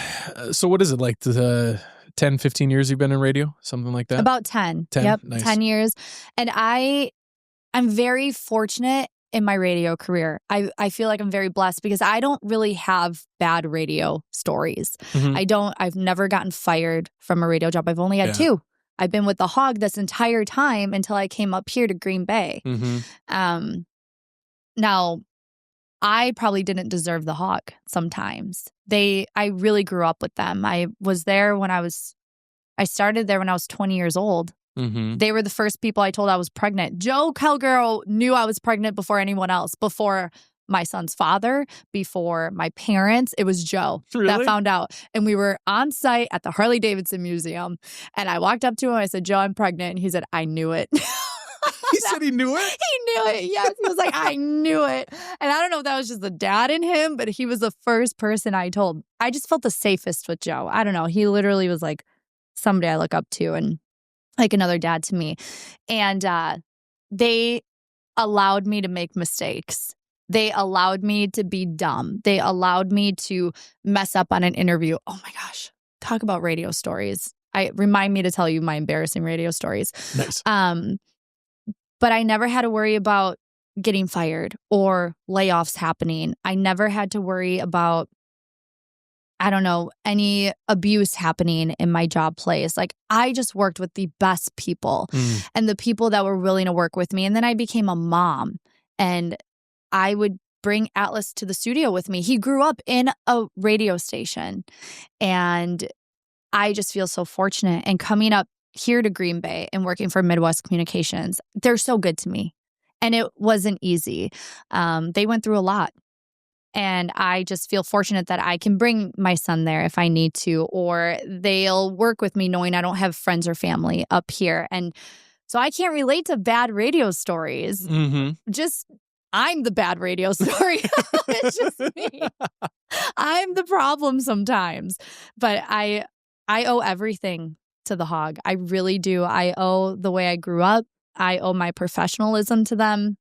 what is it, like the 10, 15 years you've been in radio? Something like that? About 10. 10? Yep, Nice. 10 years. And I'm very fortunate in my radio career. I feel like I'm very blessed because I don't really have bad radio stories. I've never gotten fired from a radio job. I've only had 2. I've been with the Hog this entire time until I came up here to Green Bay. Now, I probably didn't deserve the Hog sometimes. I really grew up with them. I started there when I was 20 years old. They were the first people I told I was pregnant. Joe Cowgirl knew I was pregnant before anyone else, before my son's father, before my parents. It was Joe that found out. And we were on site at the Harley-Davidson Museum. And I walked up to him. I said, Joe, I'm pregnant. And he said, I knew it. He said he knew it? He knew it. Yes. He was like, I knew it. And I don't know if that was just the dad in him, but he was the first person I told. I just felt the safest with Joe. I don't know. He literally was like somebody I look up to and like another dad to me. And they allowed me to make mistakes. They allowed me to be dumb. They allowed me to mess up on an interview. Oh my gosh. Talk about radio stories. Remind me to tell you my embarrassing radio stories. Nice. But I never had to worry about getting fired or layoffs happening. I never had to worry about, I don't know, any abuse happening in my job place. Like, I just worked with the best people and the people that were willing to work with me. And then I became a mom and I would bring Atlas to the studio with me. He grew up in a radio station and I just feel so fortunate. And coming up here to Green Bay and working for Midwest Communications, they're so good to me. And it wasn't easy. They went through a lot. And I just feel fortunate that I can bring my son there if I need to, or they'll work with me knowing I don't have friends or family up here. And so I can't relate to bad radio stories. Just, I'm the bad radio story. It's just me. I'm the problem sometimes. But I owe everything to the Hog. I really do. I owe the way I grew up. I owe my professionalism to them.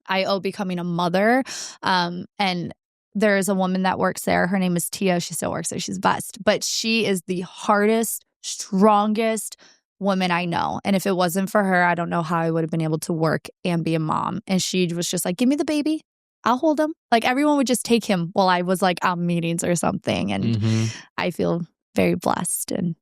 I owe becoming a mother. And there is a woman that works there. Her name is Tia. She still works there. She's best. But she is the hardest, strongest woman I know. And if it wasn't for her, I don't know how I would have been able to work and be a mom. And she was just like, give me the baby. I'll hold him. Like, everyone would just take him while I was like on meetings or something. And I feel very blessed. And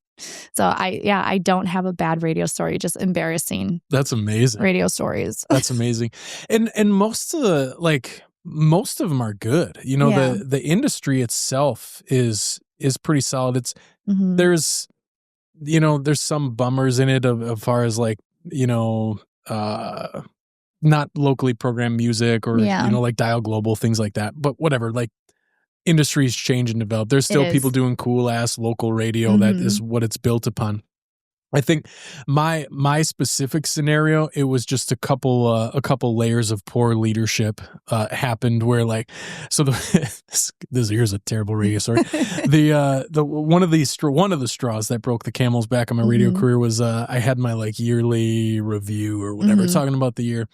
so I don't have a bad radio story, just embarrassing. That's amazing. Radio stories. That's amazing. And most of them are good. You know, the industry itself is pretty solid. It's there's some bummers in it as far as like, you know, not locally programmed music or, Yeah. like Dial Global, things like that. But whatever, like industries change and develop. There's still It people is. doing cool ass local radio. That Mhm. is what it's built upon. I think my specific scenario, it was just a couple layers of poor leadership happened where like, so here's a terrible radio story. the one of the straws that broke the camel's back on my radio Mhm. career was I had my like yearly review or whatever, Mhm. talking about the year.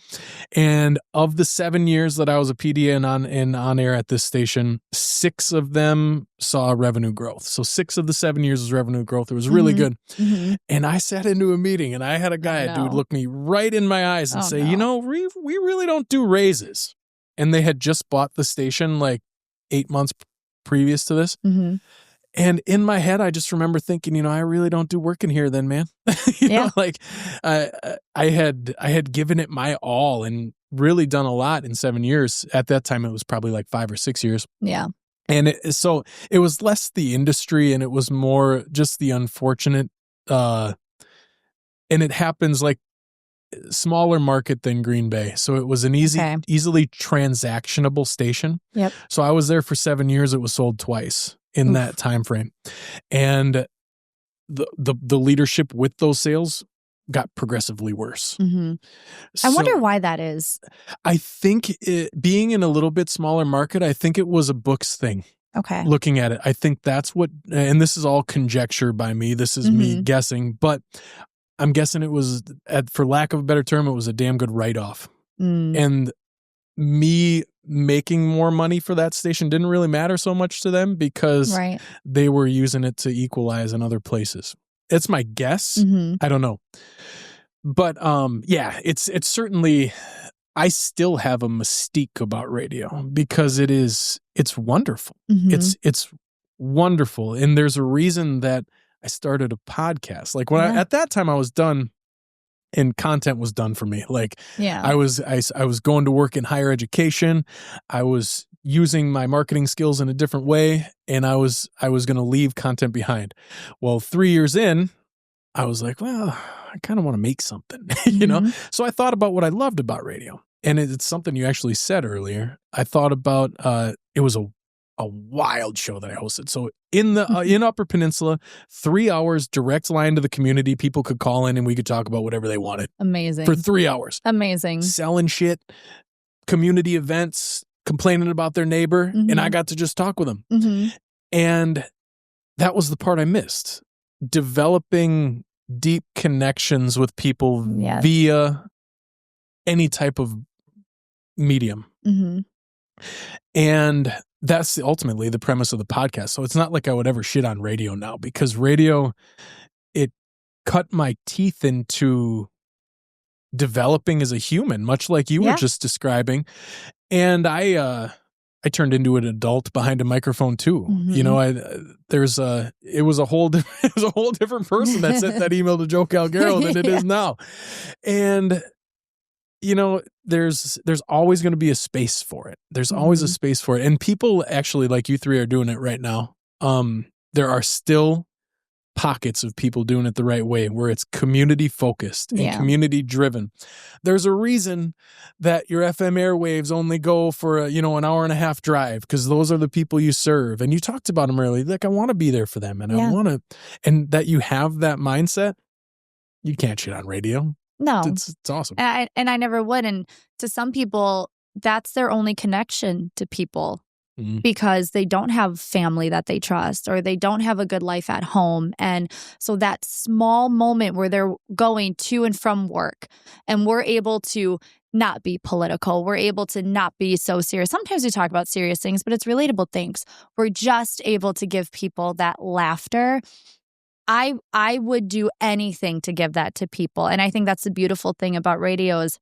And of the 7 years that I was a PD and on air at this station, 6 of them saw revenue growth. So 6 of the 7 years was revenue growth. It was really Mhm. good. Mhm. And I sat into a meeting and I had a guy, no. dude, look me right in my eyes and Oh, say, no. we really don't do raises. And they had just bought the station like 8 months previous to this. Mhm. And in my head, I just remember thinking, I really don't do work in here then, man. Yeah. Like I had given it my all and really done a lot in 7 years. At that time, it was probably like 5 or 6 years. Yeah. And so it was less the industry and it was more just the unfortunate, and it happens like smaller market than Green Bay. So it was an easily transactionable station. Yep. So I was there for 7 years. It was sold twice in that time frame. And the leadership with those sales got progressively worse. Mhm. I wonder why that is. I think being in a little bit smaller market, I think it was a books thing. Okay. Looking at it, I think that's what, and this is all conjecture by me. This is me guessing, but I'm guessing it was, for lack of a better term, it was a damn good write-off. And me making more money for that station didn't really matter so much to them because Right. they were using it to equalize in other places. It's my guess. Mhm. I don't know. But yeah, it's certainly, I still have a mystique about radio because it's wonderful. Mhm. It's wonderful. And there's a reason that I started a podcast. Like when at that time I was done and content was done for me. Like Yeah. I was going to work in higher education. I was using my marketing skills in a different way and I was going to leave content behind. Well, 3 years in, I was like, well, I kind of want to make something, So I thought about what I loved about radio. And it's something you actually said earlier. I thought about, it was a wild show that I hosted. So in the in Upper Peninsula, 3 hours, direct line to the community. People could call in and we could talk about whatever they wanted. Amazing. For 3 hours. Amazing. Selling shit, community events, complaining about their neighbor. And I got to just talk with them. Mhm. And that was the part I missed. Developing deep connections with people via any type of medium. Mhm. And that's ultimately the premise of the podcast. So it's not like I would ever shit on radio now because radio, it cut my teeth into developing as a human, much like you were just describing. And I turned into an adult behind a microphone too. It was a whole different person that sent that email to Joe Calgaro than it is now. And there's always going to be a space for it. There's always a space for it. And people actually, like you three are doing it right now. There are still pockets of people doing it the right way where it's community focused and community driven. There's a reason that your FM airwaves only go for an hour and a half drive because those are the people you serve. And you talked about them earlier. Like I want to be there for them and I want to, and that you have that mindset, you can't shit on radio. No. It's awesome. And I never would. And to some people, that's their only connection to people because they don't have family that they trust or they don't have a good life at home. And so that small moment where they're going to and from work and we're able to not be political. We're able to not be so serious. Sometimes we talk about serious things, but it's relatable things. We're just able to give people that laughter. I would do anything to give that to people. And I think that's the beautiful thing about radio is,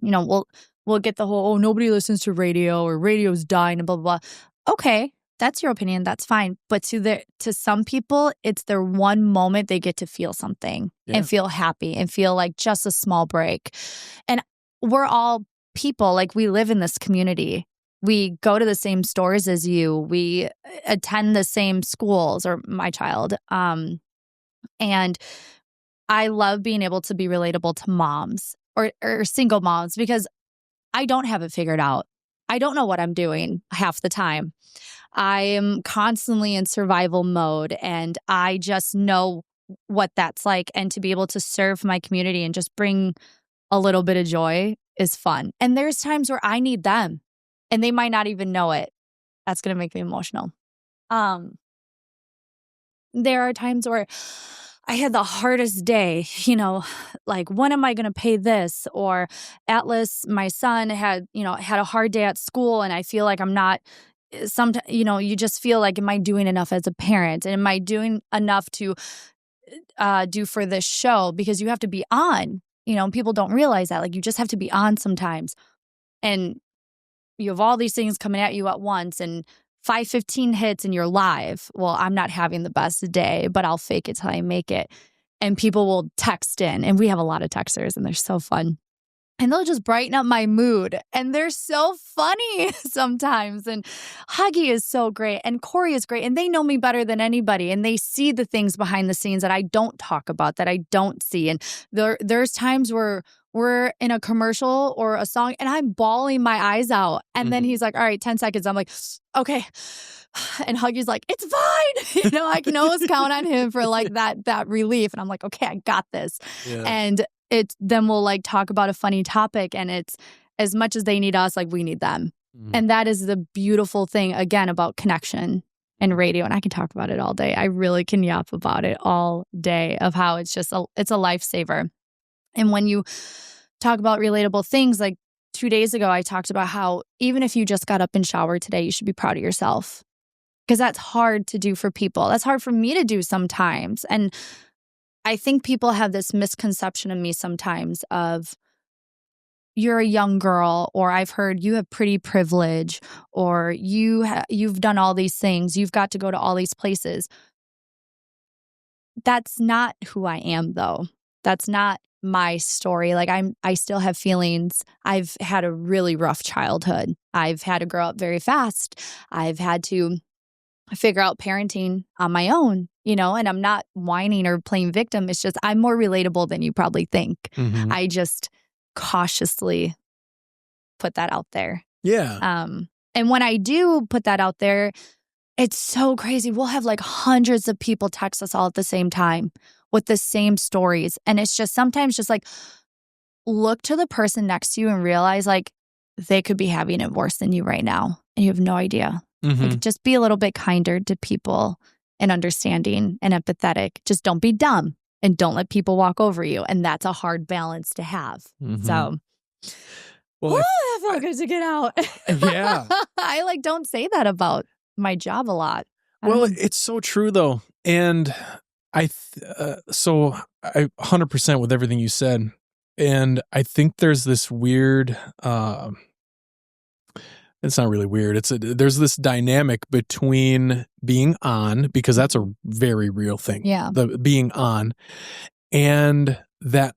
we'll get the whole, nobody listens to radio or radio's dying and blah, blah, blah. Okay, that's your opinion. That's fine. But to some people, it's their one moment they get to feel something and feel happy and feel like just a small break. And we're all people, like we live in this community. We go to the same stores as you. We attend the same schools, or my child. And I love being able to be relatable to moms or single moms, because I don't have it figured out. I don't know what I'm doing half the time. I am constantly in survival mode, and I just know what that's like. And to be able to serve my community and just bring a little bit of joy is fun. And there's times where I need them, and they might not even know it. That's going to make me emotional. There are times where I had the hardest day, like, when am I going to pay this? Or Atlas, my son, had a hard day at school, and I feel like I'm not. Sometimes, you just feel like, am I doing enough as a parent? And am I doing enough to do for this show? Because you have to be on, people don't realize that. Like, you just have to be on sometimes. And you have all these things coming at you at once, and 5:15 hits and you're live. Well, I'm not having the best day, but I'll fake it till I make it. And people will text in, and we have a lot of texters, and they're so fun. And they'll just brighten up my mood. And they're so funny sometimes. And Huggy is so great. And Corey is great. And they know me better than anybody. And they see the things behind the scenes that I don't talk about, that I don't see. And there's times where we're in a commercial or a song, and I'm bawling my eyes out. And then he's like, all right, 10 seconds. I'm like, okay. And Huggy's like, it's fine. I can always count on him for like that relief. And I'm like, okay, I got this. Yeah. And then we'll like talk about a funny topic, and it's as much as they need us, like we need them. And that is the beautiful thing, again, about connection and radio. And I can talk about it all day. I really can yap about it all day, of how it's just it's a lifesaver. And when you talk about relatable things, like 2 days ago, I talked about how even if you just got up and showered today, you should be proud of yourself, because that's hard to do for people. That's hard for me to do sometimes. And I think people have this misconception of me sometimes of, you're a young girl, or I've heard you have pretty privilege, or you've done all these things. You've got to go to all these places. That's not who I am, though. That's not my story. Like, I still have feelings. I've had a really rough childhood. I've had to grow up very fast. I've had to figure out parenting on my own, and I'm not whining or playing victim. It's just, I'm more relatable than you probably think. I just cautiously put that out there. Yeah. And when I do put that out there, it's so crazy. We'll have like hundreds of people text us all at the same time with the same stories. And it's just sometimes just like, look to the person next to you and realize like they could be having it worse than you right now, and you have no idea. Like, just be a little bit kinder to people and understanding and empathetic. Just don't be dumb, and don't let people walk over you. And that's a hard balance to have. So, well, that felt good to get out. Yeah. I don't say that about my job a lot. Well, it's so true though. And so I 100% with everything you said. And I think there's this weird, it's not really weird. There's this dynamic between being on, because that's a very real thing. Yeah. The being on, and that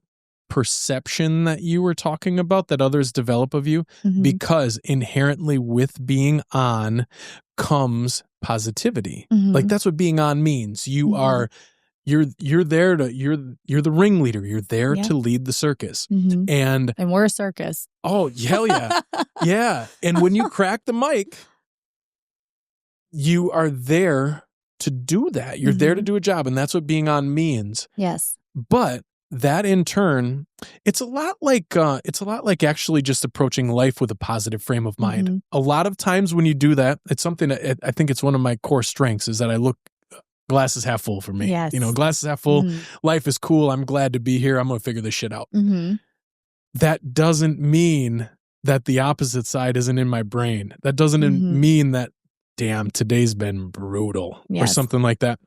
perception that you were talking about that others develop of you, because inherently with being on comes positivity. Like, that's what being on means. You are, you're there to, you're the ringleader. You're there to lead the circus. And we're a circus. Oh, hell yeah. Yeah. And when you crack the mic, you are there to do that. You're there to do a job. And that's what being on means. Yes. But that in turn, it's a lot like actually just approaching life with a positive frame of mind. A lot of times when you do that, it's something that I think it's one of my core strengths, is that I look glasses half full for me. Yes. Glasses half full. Life is cool. I'm glad to be here. I'm going to figure this shit out. That doesn't mean that the opposite side isn't in my brain. That doesn't mean that, damn, today's been brutal or something like that.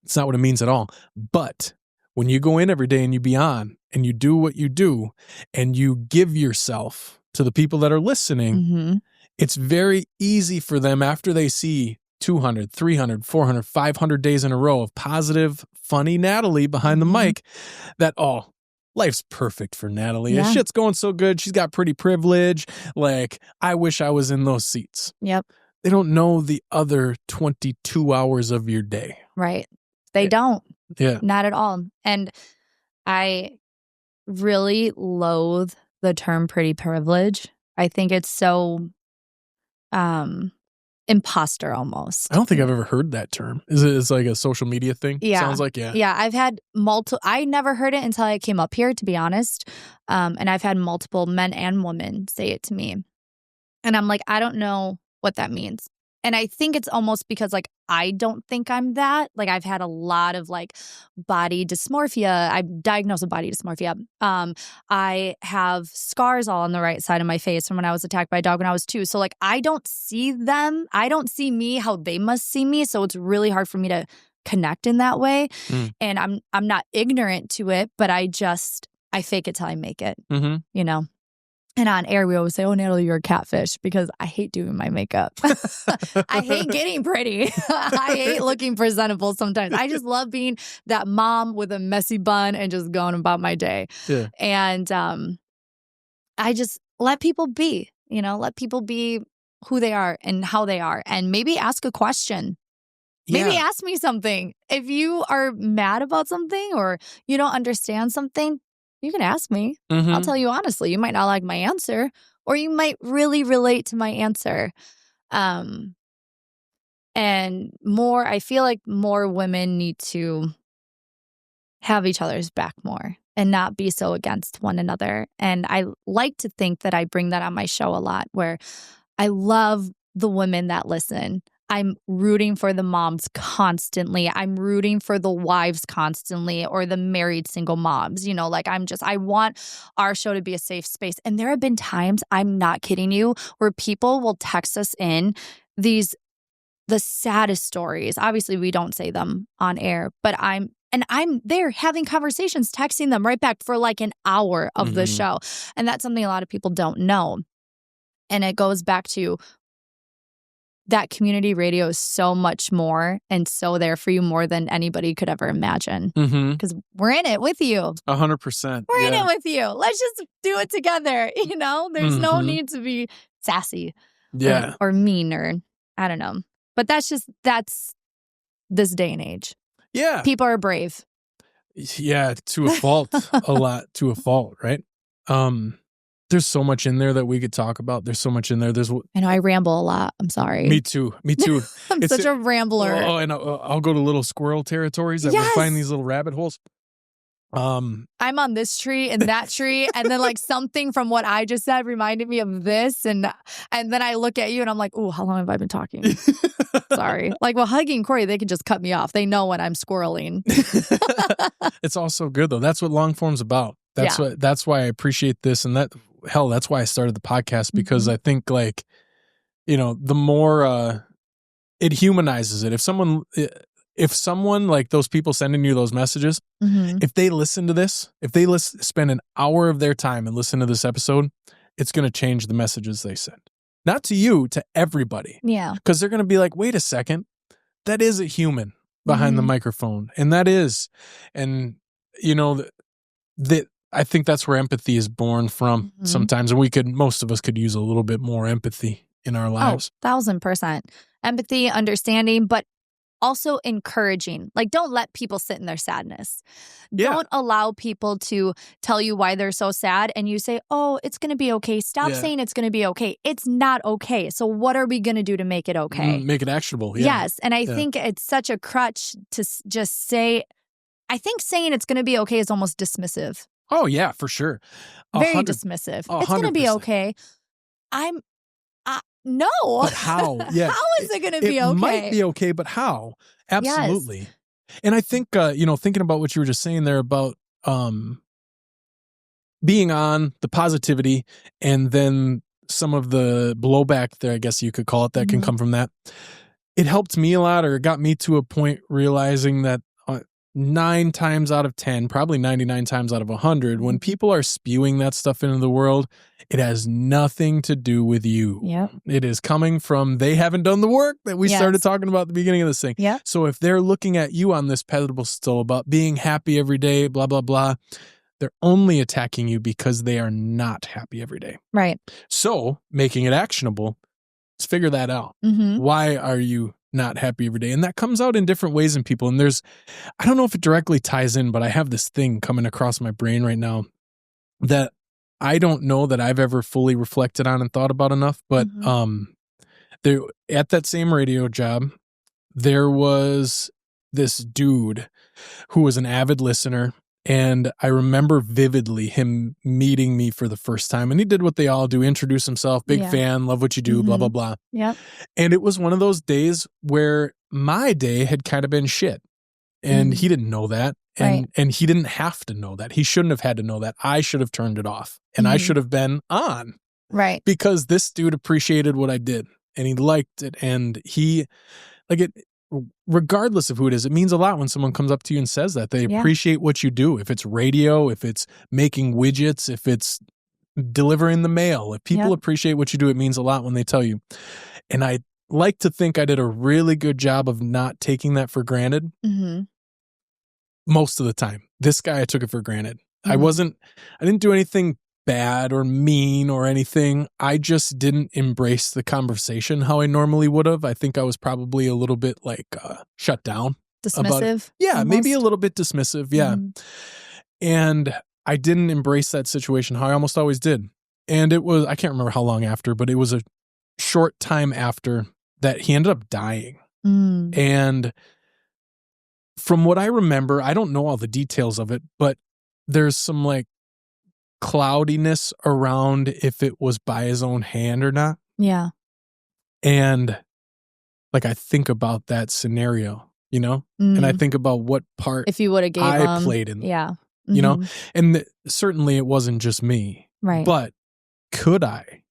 It's not what it means at all. But when you go in every day and you be on and you do what you do and you give yourself to the people that are listening, it's very easy for them, after they see 200, 300, 400, 500 days in a row of positive, funny Natalie behind the mic, that, oh, life's perfect for Natalie. Yeah. Shit's going so good. She's got pretty privilege. Like, I wish I was in those seats. Yep. They don't know the other 22 hours of your day. Right. They don't. Yeah. Not at all. And I really loathe the term pretty privilege. I think it's so imposter almost. I don't think I've ever heard that term. It's like a social media thing? Yeah. Sounds like, yeah. Yeah, I've had I never heard it until I came up here, to be honest. And I've had multiple men and women say it to me. And I'm like, I don't know what that means. And I think it's almost because, like, I don't think I'm that. Like, I've had a lot of, like, body dysmorphia. I'm diagnosed with body dysmorphia. I have scars all on the right side of my face from when I was attacked by a dog when I was 2. So, like, I don't see them. I don't see me how they must see me. So it's really hard for me to connect in that way. And I'm not ignorant to it, but I fake it till I make it, you know? And on air, we always say, oh, Natalie, you're a catfish, because I hate doing my makeup. I hate getting pretty. I hate looking presentable sometimes. I just love being that mom with a messy bun and just going about my day. Yeah. And I just let people be, let people be who they are and how they are. And maybe ask a question. Maybe ask me something. If you are mad about something or you don't understand something, you can ask me. I'll tell you honestly. You might not like my answer, or you might really relate to my answer. And I feel like more women need to have each other's back more and not be so against one another. And I like to think that I bring that on my show a lot, where I love the women that listen. I'm rooting for the moms constantly. I'm rooting for the wives constantly, or the married single moms. I want our show to be a safe space. And there have been times, I'm not kidding you, where people will text us in the saddest stories. Obviously, we don't say them on air, but I'm there having conversations, texting them right back for like an hour of the show. And that's something a lot of people don't know. And it goes back to that community radio is so much more and so there for you more than anybody could ever imagine. Because we're in it with you. 100%. We're in it with you. Let's just do it together. There's no need to be sassy or mean, or I don't know. But that's this day and age. Yeah. People are brave. Yeah, to a fault. A lot to a fault, right? There's so much in there that we could talk about. There's so much in there. I know I ramble a lot. I'm sorry. Me too. I'm such a rambler. Oh, and I'll go to little squirrel territories that we find these little rabbit holes. I'm on this tree and that tree, and then like something from what I just said reminded me of this, and then I look at you and I'm like, "Ooh, how long have I been talking?" Sorry. Like, well, hugging Corey, they could just cut me off. They know when I'm squirreling. It's all so good though. That's what long form's about. That's why I appreciate this, and that's why I started the podcast, because I think the more it humanizes it. If someone like those people sending you those messages, if they listen to this, if they spend an hour of their time and listen to this episode, it's going to change the messages they send. Not to you, to everybody. Yeah. Because they're going to be like, wait a second, that is a human behind the microphone. And that is, and I think that's where empathy is born from sometimes. And most of us could use a little bit more empathy in our lives. 1,000%. Empathy, understanding, but also encouraging. Like, don't let people sit in their sadness. Yeah. Don't allow people to tell you why they're so sad and you say, oh, it's going to be okay. Stop saying it's going to be okay. It's not okay. So what are we going to do to make it okay? Make it actionable. Yeah. Yes. And I think it's such a crutch to just say, I think saying it's going to be okay is almost dismissive. Oh, yeah, for sure. Very dismissive. 100%. It's going to be okay. No. But how? Yeah. How is it going to be okay? It might be okay, but how? Absolutely. Yes. And I think, thinking about what you were just saying there about being on the positivity and then some of the blowback there, I guess you could call it, that can come from that. It helped me a lot, or it got me to a point realizing that 9 times out of 10, probably 99 times out of 100, when people are spewing that stuff into the world, it has nothing to do with you. Yep. It is coming from, they haven't done the work that we started talking about at the beginning of this thing. Yep. So if they're looking at you on this pedestal about being happy every day, blah, blah, blah, they're only attacking you because they are not happy every day. Right. So making it actionable, let's figure that out. Why are you not happy every day? And that comes out in different ways in people. And I don't know if it directly ties in, but I have this thing coming across my brain right now. that I don't know that I've ever fully reflected on and thought about enough, but there at that same radio job, there was this dude who was an avid listener, and I remember vividly him meeting me for the first time, and he did what they all do, introduce himself, big fan, love what you do, blah, blah, blah. Yep. And it was one of those days where my day had kind of been shit, and he didn't know that. And he didn't have to know that. He shouldn't have had to know that. I should have turned it off, and I should have been on. Right. Because this dude appreciated what I did, and he liked it, and he, like, it, regardless of who it is, it means a lot when someone comes up to you and says that. They appreciate what you do. If it's radio, if it's making widgets, if it's delivering the mail, if people appreciate what you do, it means a lot when they tell you. And I like to think I did a really good job of not taking that for granted. Most of the time. This guy, I took it for granted. I didn't do anything bad or mean or anything. I just didn't embrace the conversation how I normally would have. I think I was probably a little bit like shut down. Dismissive? Yeah, maybe a little bit dismissive. Yeah. And I didn't embrace that situation how I almost always did. And it was, I can't remember how long after, but it was a short time after that he ended up dying. And from what I remember, I don't know all the details of it, but there's some like cloudiness around if it was by his own hand or not. Yeah. And like, I think about that scenario, you know, and I think about what part if you would have gave I played in, you know, and certainly it wasn't just me, right? But could I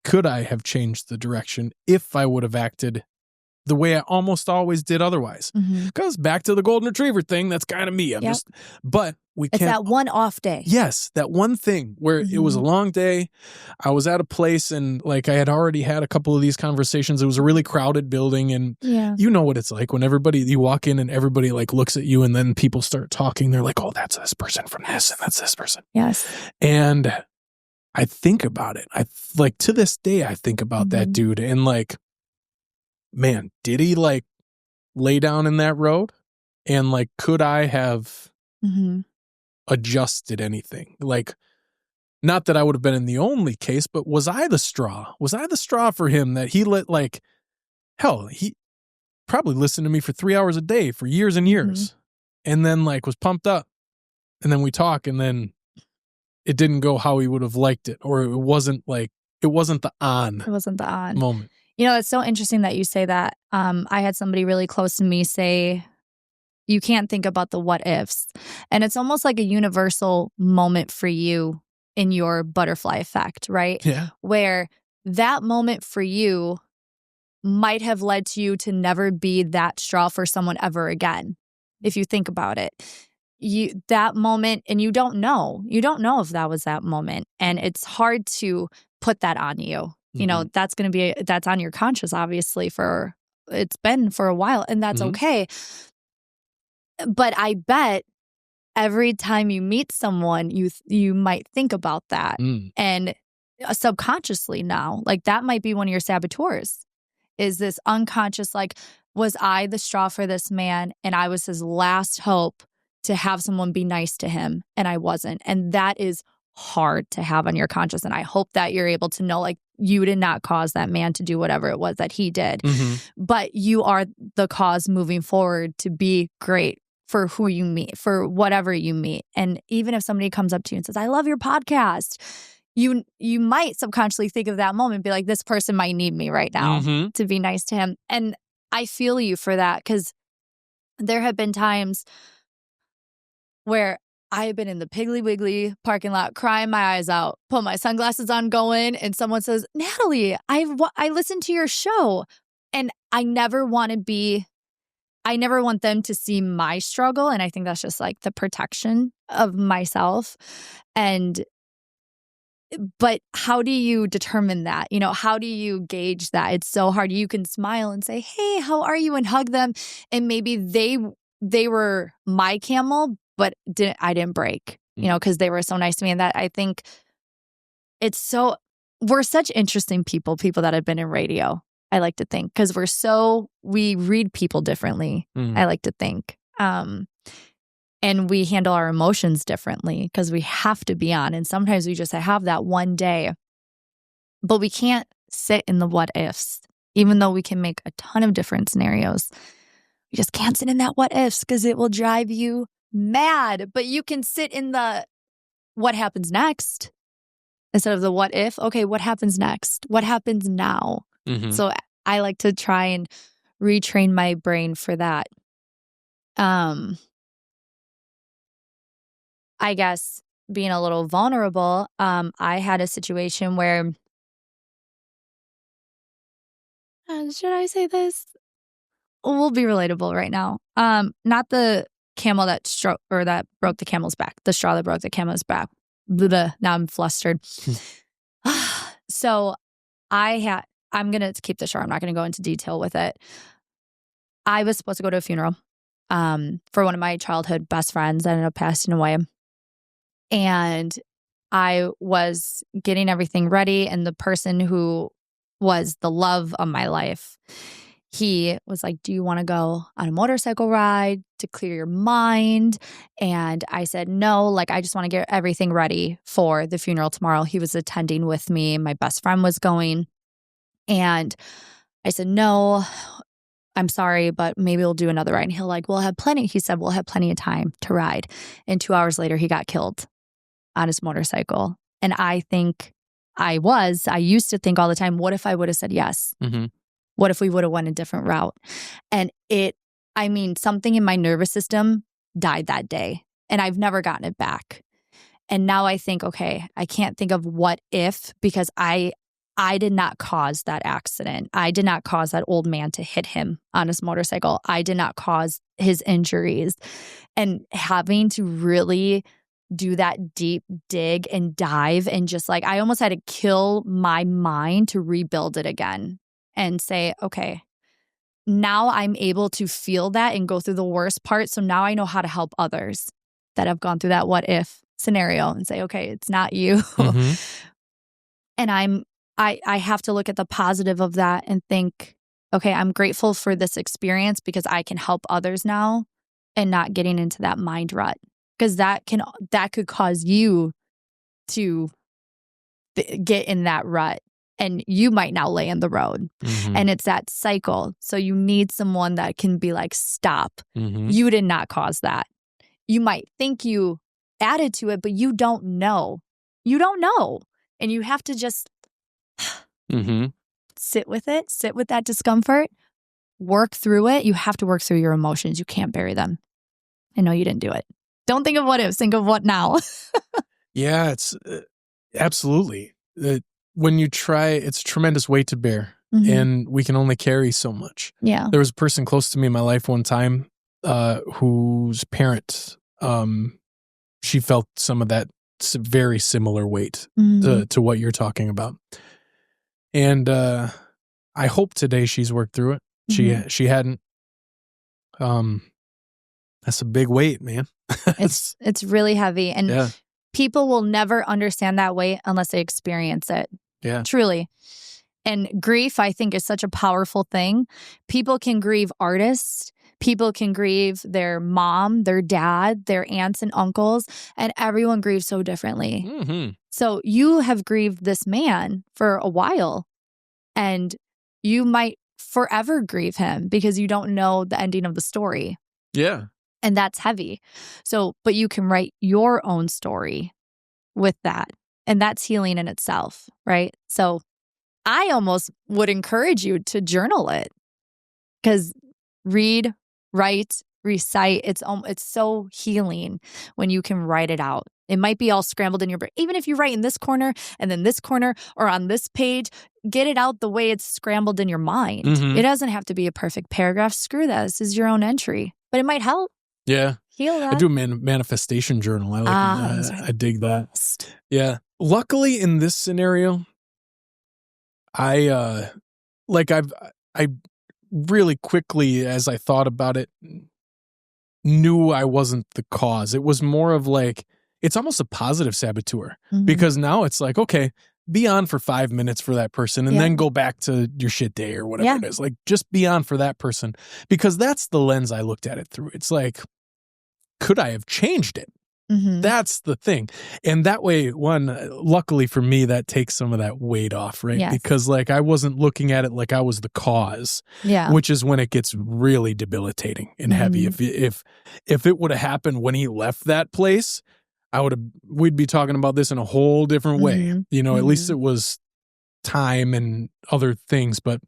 have changed the direction if I would have acted the way I almost always did otherwise? Because back to the golden retriever thing, that's kind of me. But we can't. It's that one off day. Yes, that one thing where it was a long day. I was at a place and like I had already had a couple of these conversations. It was a really crowded building, and you know what it's like when you walk in and everybody like looks at you, and then people start talking. They're like, "Oh, that's this person from this, and that's this person." Yes. And I think about it. I like to this day, I think about that dude, and like, man, did he like lay down in that road? And like, could I have adjusted anything? Like, not that I would have been in the only case, but was I the straw? Was I the straw for him that he let like, hell, he probably listened to me for 3 hours a day for years and years, and then like was pumped up, and then we talk, and then it didn't go how he would have liked it, or it wasn't the on moment. You know, it's so interesting that you say that. I had somebody really close to me say, you can't think about the what ifs. And it's almost like a universal moment for you in your butterfly effect, right? Yeah. Where that moment for you might have led to you to never be that straw for someone ever again. If you think about it, that moment, and you don't know if that was that moment. And it's hard to put that on you. You know, that's on your conscience, obviously, it's been for a while, and that's okay. But I bet every time you meet someone, you might think about that. And subconsciously now, like that might be one of your saboteurs, is this unconscious, like, was I the straw for this man, and I was his last hope to have someone be nice to him, and I wasn't. And that is hard to have on your conscience. And I hope that you're able to know, like, you did not cause that man to do whatever it was that he did. But you are the cause moving forward to be great for who you meet, for whatever you meet. And even if somebody comes up to you and says, I love your podcast, you might subconsciously think of that moment and be like, this person might need me right now to be nice to him. And I feel you for that, because there have been times where I have been in the Piggly Wiggly parking lot crying my eyes out, put my sunglasses on, go in, and someone says, Natalie, I listened to your show. And I never want them to see my struggle. And I think that's just like the protection of myself. But how do you determine that? You know, how do you gauge that? It's so hard. You can smile and say, hey, how are you? And hug them. And maybe they were my camel, but I didn't break, you know, because they were so nice to me. And that, I think we're such interesting people that have been in radio, I like to think, because we read people differently, I like to think. And we handle our emotions differently because we have to be on. And sometimes we just have that one day. But we can't sit in the what ifs, even though we can make a ton of different scenarios. You just can't sit in that what ifs because it will drive you mad. But you can sit in the what happens next instead of the what if. Okay, what happens next? What happens now? Mm-hmm. So I like to try and retrain my brain for that. I guess being a little vulnerable, I had a situation where, should I say this? We'll be relatable right now. Not the camel that broke the camel's back, the straw that broke the camel's back. Blah, now I'm flustered. So I'm going to keep this short. I'm not going to go into detail with it. I was supposed to go to a funeral for one of my childhood best friends that ended up passing away. And I was getting everything ready. And the person who was the love of my life, he was like, do you want to go on a motorcycle ride to clear your mind? And I said, no, like, I just want to get everything ready for the funeral tomorrow. He was attending with me. My best friend was going. And I said, no, I'm sorry, but maybe we'll do another ride. And he said, we'll have plenty of time to ride. And 2 hours later, he got killed on his motorcycle. And I think I used to think all the time, what if I would have said yes? Mm-hmm. What if we would have went a different route? And something in my nervous system died that day, and I've never gotten it back. And now I think, okay, I can't think of what if, because I did not cause that accident. I did not cause that old man to hit him on his motorcycle. I did not cause his injuries. And having to really do that deep dig and dive, and just like, I almost had to kill my mind to rebuild it again and say, okay, now I'm able to feel that and go through the worst part. So now I know how to help others that have gone through that what if scenario and say, okay, it's not you. Mm-hmm. And I have to look at the positive of that and think, okay, I'm grateful for this experience because I can help others now, and not getting into that mind rut, because that could cause you to get in that rut, and you might now lay in the road. Mm-hmm. And it's that cycle. So you need someone that can be like, stop. Mm-hmm. You did not cause that. You might think you added to it, but you don't know. You don't know. And you have to just Mm-hmm. sit with it, sit with that discomfort, work through it. You have to work through your emotions. You can't bury them. I know you didn't do it. Don't think of what ifs, think of what now. Yeah, it's absolutely. When you try, it's a tremendous weight to bear, Mhm. and we can only carry so much. Yeah. There was a person close to me in my life one time whose parent, she felt some of that very similar weight Mhm. to what you're talking about. And I hope today she's worked through it. She hadn't. That's a big weight, man. It's really heavy. And Yeah. people will never understand that weight unless they experience it. Yeah. Truly. And grief, I think, is such a powerful thing. People can grieve artists. People can grieve their mom, their dad, their aunts and uncles, and everyone grieves so differently. Mm-hmm. So you have grieved this man for a while, and you might forever grieve him because you don't know the ending of the story. Yeah. And that's heavy. So, but you can write your own story with that. And that's healing in itself, right? So I almost would encourage you to journal it, because read, write, recite, it's so healing when you can write it out. It might be all scrambled in your brain. Even if you write in this corner and then this corner or on this page, get it out the way it's scrambled in your mind. Mhm. It doesn't have to be a perfect paragraph. Screw that. This is your own entry. But it might help Yeah. heal that. I do a manifestation journal. I like. those are I dig that. best. Yeah. Luckily, in this scenario, I really quickly, as I thought about it, knew I wasn't the cause. It was more of like, it's almost a positive saboteur, Mhm. because now it's like, okay, be on for 5 minutes for that person and Yeah. then go back to your shit day or whatever Yeah. it is. Like, just be on for that person, because that's the lens I looked at it through. It's like, could I have changed it? Mhm. That's the thing. And that way, luckily for me, that takes some of that weight off, right? Yes. Because like I wasn't looking at it like I was the cause, Yeah. which is when it gets really debilitating and heavy. If it would have happened when he left that place, we'd be talking about this in a whole different way. Mhm. You know, at least it was time and other things. But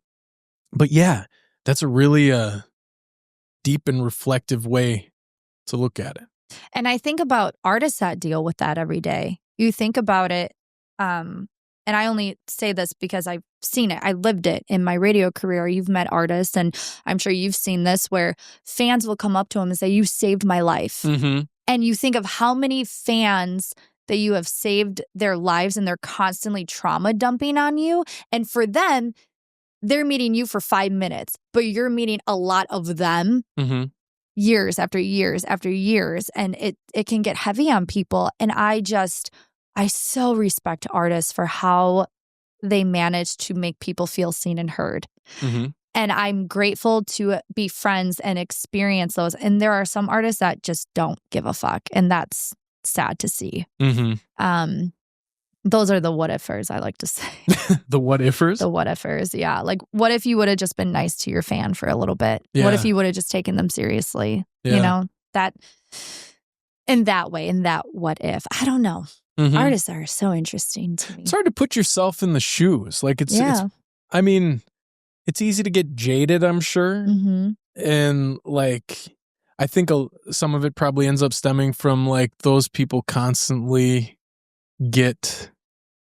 yeah, that's a really deep and reflective way to look at it. And I think about artists that deal with that every day. You think about it, and I only say this because I've seen it. I lived it in my radio career. You've met artists, and I'm sure you've seen this, where fans will come up to them and say, "You saved my life." Mm-hmm. And you think of how many fans that you have saved their lives, and they're constantly trauma dumping on you. And for them, they're meeting you for 5 minutes, but you're meeting a lot of them. Mm-hmm. Years after years after years, and it can get heavy on people. And I so respect artists for how they manage to make people feel seen and heard. Mm-hmm. And I'm grateful to be friends and experience those. And there are some artists that just don't give a fuck, and that's sad to see. Mm-hmm. Those are the what-ifers, I like to say. The what-ifers? The what-ifers, yeah. Like, what if you would have just been nice to your fan for a little bit? Yeah. What if you would have just taken them seriously? Yeah. You know, that in that way, in that what if. I don't know. Mm-hmm. Artists are so interesting to me. It's hard to put yourself in the shoes. Like it's I mean, it's easy to get jaded, I'm sure. Mm-hmm. And like, I think some of it probably ends up stemming from like those people constantly get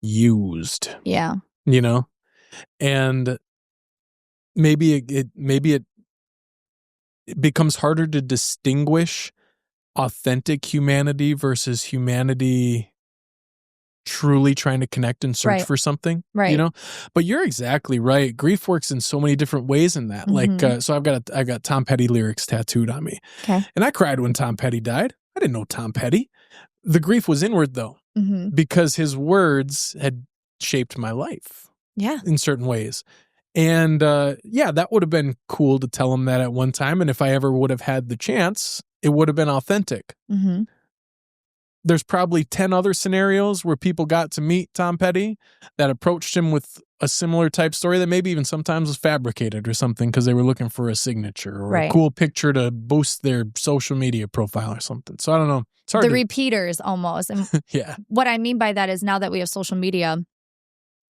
used. Yeah. You know? And maybe it becomes harder to distinguish authentic humanity versus humanity truly trying to connect and search for something, right? You know, but you're exactly right. Grief works in so many different ways in that. Mm-hmm. Like, so I've got Tom Petty lyrics tattooed on me. Okay. And I cried when Tom Petty died. I didn't know Tom Petty. The grief was inward though, mm-hmm. because his words had shaped my life. Yeah. In certain ways. And yeah, that would have been cool to tell him that at one time. And if I ever would have had the chance, it would have been authentic. Mm-hmm. There's probably 10 other scenarios where people got to meet Tom Petty that approached him with a similar type story that maybe even sometimes was fabricated or something because they were looking for a signature or a cool picture to boost their social media profile or something. So I don't know. It's hard. Repeaters almost. And yeah. What I mean by that is now that we have social media,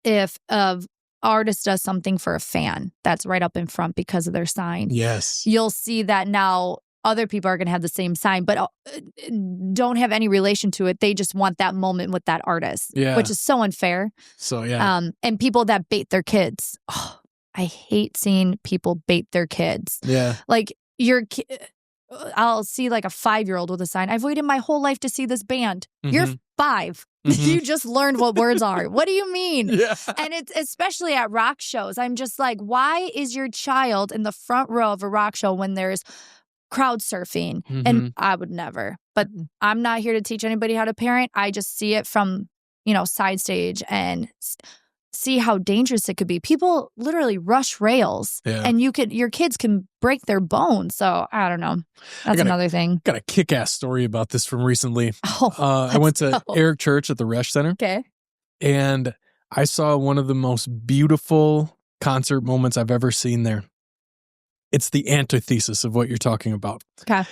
if an artist does something for a fan, that's right up in front because of their sign. Yes. You'll see that now other people are going to have the same sign, but don't have any relation to it. They just want that moment with that artist, which is so unfair. So, yeah. And people that bait their kids. Oh, I hate seeing people bait their kids. Yeah. Like I'll see like a 5-year-old with a sign. I've waited my whole life to see this band. Mm-hmm. You're 5. Mm-hmm. You just learned what words are. What do you mean? Yeah. And it's especially at rock shows. I'm just like, why is your child in the front row of a rock show when there's crowd surfing? Mm-hmm. And I would never. But I'm not here to teach anybody how to parent. I just see it from, side stage and see how dangerous it could be. People literally rush rails, and your kids can break their bones. So I don't know. That's another thing. Got a kick-ass story about this from recently. Oh, I went to Eric Church at the Resch Center. Okay. And I saw one of the most beautiful concert moments I've ever seen there. It's the antithesis of what you're talking about. Okay.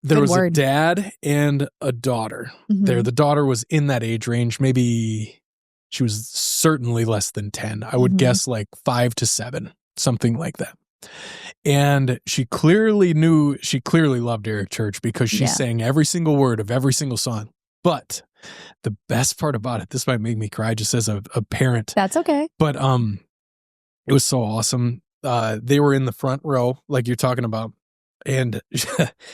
There was a dad and a daughter there. The daughter was in that age range. Maybe she was certainly less than 10. I would guess like 5 to 7, something like that. And she clearly loved Eric Church because she sang every single word of every single song. But the best part about it, this might make me cry just as a parent. That's okay. But it was so awesome. They were in the front row, like you're talking about, and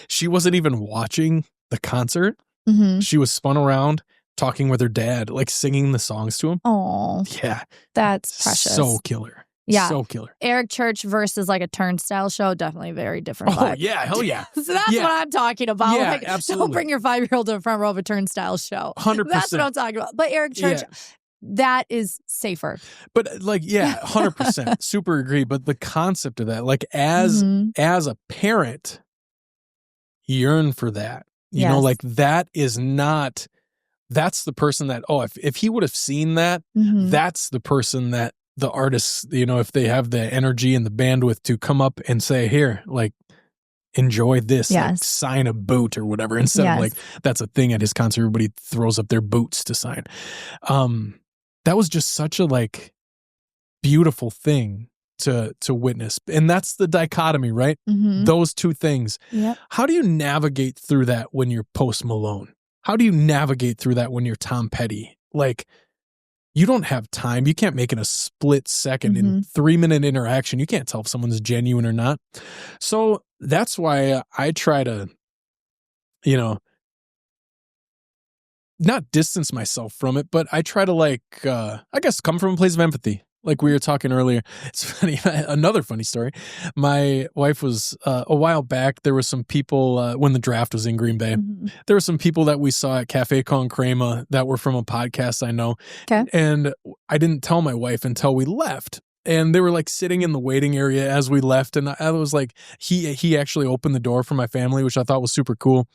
she wasn't even watching the concert. Mm-hmm. She was spun around talking with her dad, like singing the songs to him. Oh, yeah, that's precious. So killer. Yeah, so killer. Eric Church versus like a Turnstile show, definitely very different. Oh yeah, hell yeah. So that's what I'm talking about. Yeah, like, absolutely. Don't bring your 5-year-old to the front row of a Turnstile show. 100%. That's what I'm talking about. But Eric Church, that is safer. But like, 100%, super agree. But the concept of that, like as a parent, yearn for that. You know, like that is not, that's the person that, if he would have seen that, that's the person that the artists, you know, if they have the energy and the bandwidth to come up and say, here, like, enjoy this, like sign a boot or whatever, instead of like, that's a thing at his concert, everybody throws up their boots to sign. That was just such a like beautiful thing to witness. And that's the dichotomy, right? Those two things. How do you navigate through that when you're Post Malone? How do you navigate through that when you're Tom Petty? Like, you don't have time. You can't make it a split second in 3-minute interaction. You can't tell if someone's genuine or not. So that's why I try to, you know, not distance myself from it, but I try to like, I guess come from a place of empathy. Like we were talking earlier. It's funny. Another funny story. My wife was, a while back, there were some people, when the draft was in Green Bay, there were some people that we saw at Cafe Con Crema that were from a podcast I know. And I didn't tell my wife until we left. And they were like sitting in the waiting area as we left. And I was like, he actually opened the door for my family, which I thought was super cool.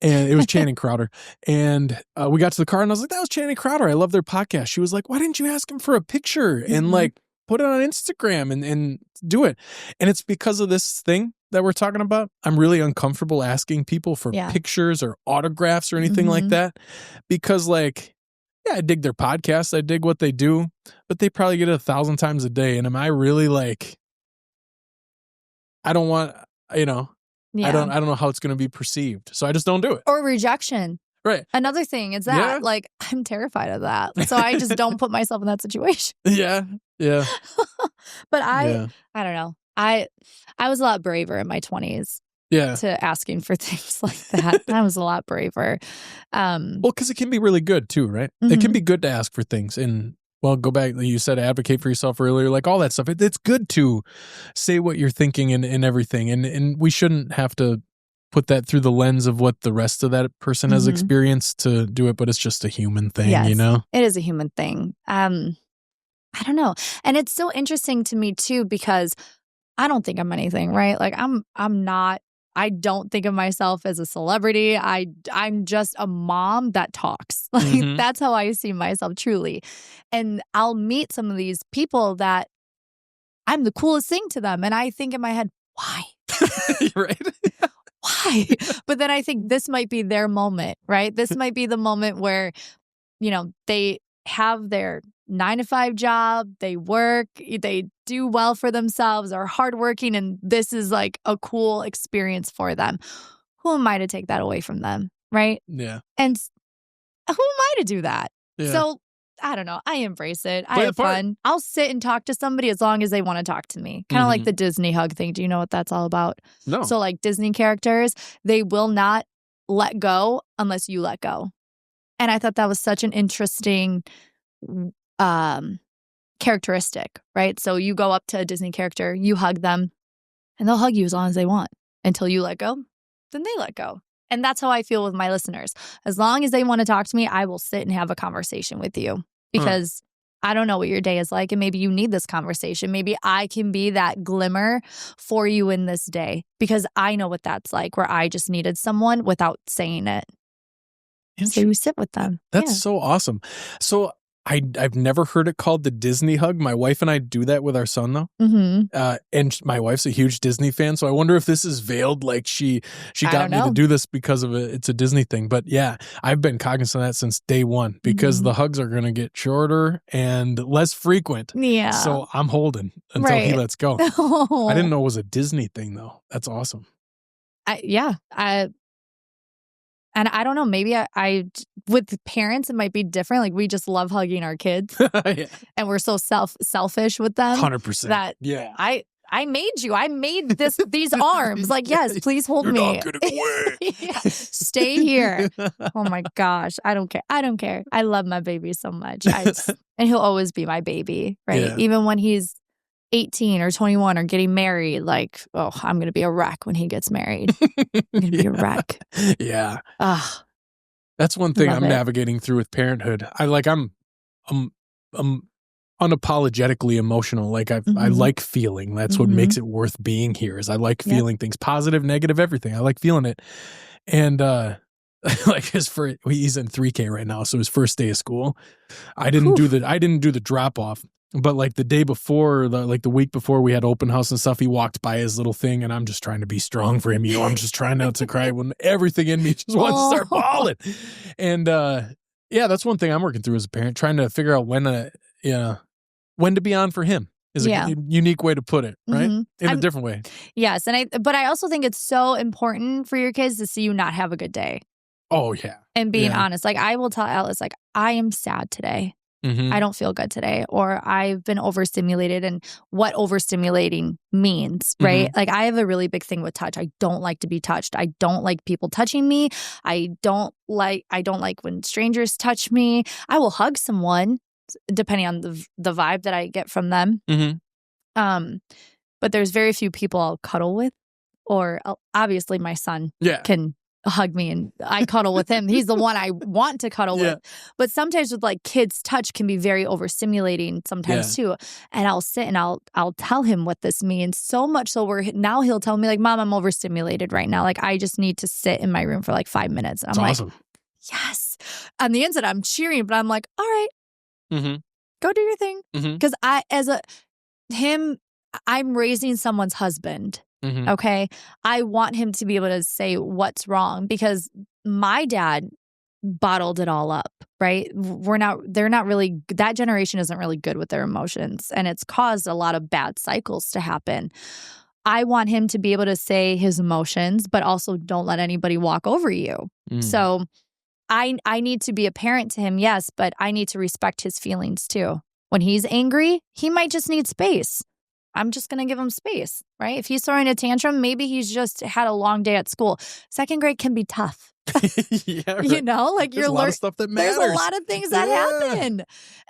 And it was Channing Crowder. And we got to the car and I was like, that was Channing Crowder. I love their podcast. She was like, why didn't you ask him for a picture and like put it on Instagram and do it? And it's because of this thing that we're talking about. I'm really uncomfortable asking people for pictures or autographs or anything like that, because like, yeah, I dig their podcast. I dig what they do, but they probably get it 1,000 times a day. And am I really like, I don't want, you know, I don't know how it's going to be perceived. So I just don't do it. Or rejection. Right. Another thing is that like, I'm terrified of that. So I just don't put myself in that situation. Yeah. But I don't know. I was a lot braver in my 20s. To asking for things like that. I was a lot braver. Well, because it can be really good too, right? It can be good to ask for things. And, well, go back, you said advocate for yourself earlier, like all that stuff. It's good to say what you're thinking and everything. And we shouldn't have to put that through the lens of what the rest of that person has experienced to do it, but it's just a human thing, you know? It is a human thing. I don't know. And it's so interesting to me too, because I don't think I'm anything, right? Like I'm not. I don't think of myself as a celebrity. I'm just a mom that talks. Like that's how I see myself truly. And I'll meet some of these people that I'm the coolest thing to them. And I think in my head, why? Right? Why? But then I think this might be their moment, right? This might be the moment where, you know, they have their 9-to-5 job, they work, they do well for themselves, are hardworking, and this is like a cool experience for them. Who am I to take that away from them, right? Yeah. And who am I to do that? Yeah. So I don't know. I embrace it. I have fun. I'll sit and talk to somebody as long as they want to talk to me. Kind of like the Disney hug thing. Do you know what that's all about? No. So like Disney characters, they will not let go unless you let go. And I thought that was such an interesting characteristic, right? So you go up to a Disney character, you hug them, and they'll hug you as long as they want. Until you let go, then they let go. And that's how I feel with my listeners. As long as they want to talk to me, I will sit and have a conversation with you, because I don't know what your day is like, and maybe you need this conversation. Maybe I can be that glimmer for you in this day, because I know what that's like, where I just needed someone without saying it. So you sit with them. That's so awesome. So I've never heard it called the Disney hug. My wife and I do that with our son, though. And my wife's a huge Disney fan, so I wonder if this is veiled. Like she got me to do this because of it. It's a Disney thing. But yeah, I've been cognizant of that since day one, because the hugs are going to get shorter and less frequent. Yeah. So I'm holding until he lets go. I didn't know it was a Disney thing, though. That's awesome. And I don't know, maybe I with parents, it might be different. Like we just love hugging our kids and we're so selfish with them. 100%. That I made you. I made these arms. Like, yes, please hold me. You're not gonna go away. Stay here. Oh my gosh. I don't care. I love my baby so much. And he'll always be my baby, right? Yeah. Even when he's 18 or 21 or getting married, like, oh, I'm going to be a wreck when he gets married. I'm going to be a wreck. Yeah. Ugh. That's one thing I'm navigating through with parenthood. I'm unapologetically emotional. Like I like feeling. That's what makes it worth being here. Is I like feeling things, positive, negative, everything. I like feeling it. And like he's in 3K right now, so his first day of school, I didn't do the drop off. But like the day before, the week before we had open house and stuff, he walked by his little thing, and I'm just trying to be strong for him. I'm just trying not to cry when everything in me just wants to start bawling. And that's one thing I'm working through as a parent, trying to figure out when to be on for him is a unique way to put it, right? In a different way. Yes, but I also think it's so important for your kids to see you not have a good day. Oh yeah, and being honest. Like I will tell Alice, like I am sad today. I don't feel good today, or I've been overstimulated, and what overstimulating means, right? Like I have a really big thing with touch. I don't like to be touched. I don't like people touching me. I don't like when strangers touch me. I will hug someone depending on the vibe that I get from them. But there's very few people I'll cuddle with, or obviously my son can hug me and I cuddle with him. He's the one I want to cuddle with. But sometimes with like kids, touch can be very overstimulating sometimes too. And I'll sit and I'll tell him what this means, so much so now he'll tell me like, Mom, I'm overstimulated right now. Like I just need to sit in my room for like 5 minutes. And I'm awesome. Like, yes. On the inside, I'm cheering, but I'm like, all right, go do your thing. Because I'm raising someone's husband. Okay. I want him to be able to say what's wrong, because my dad bottled it all up, right? That generation isn't really good with their emotions, and it's caused a lot of bad cycles to happen. I want him to be able to say his emotions, but also don't let anybody walk over you. So I need to be a parent to him, yes, but I need to respect his feelings too. When he's angry, he might just need space. I'm just going to give him space, right? If he's throwing a tantrum, maybe he's just had a long day at school. Second grade can be tough. Right. You know, like there's a lot of stuff that matters. There's a lot of things that happen.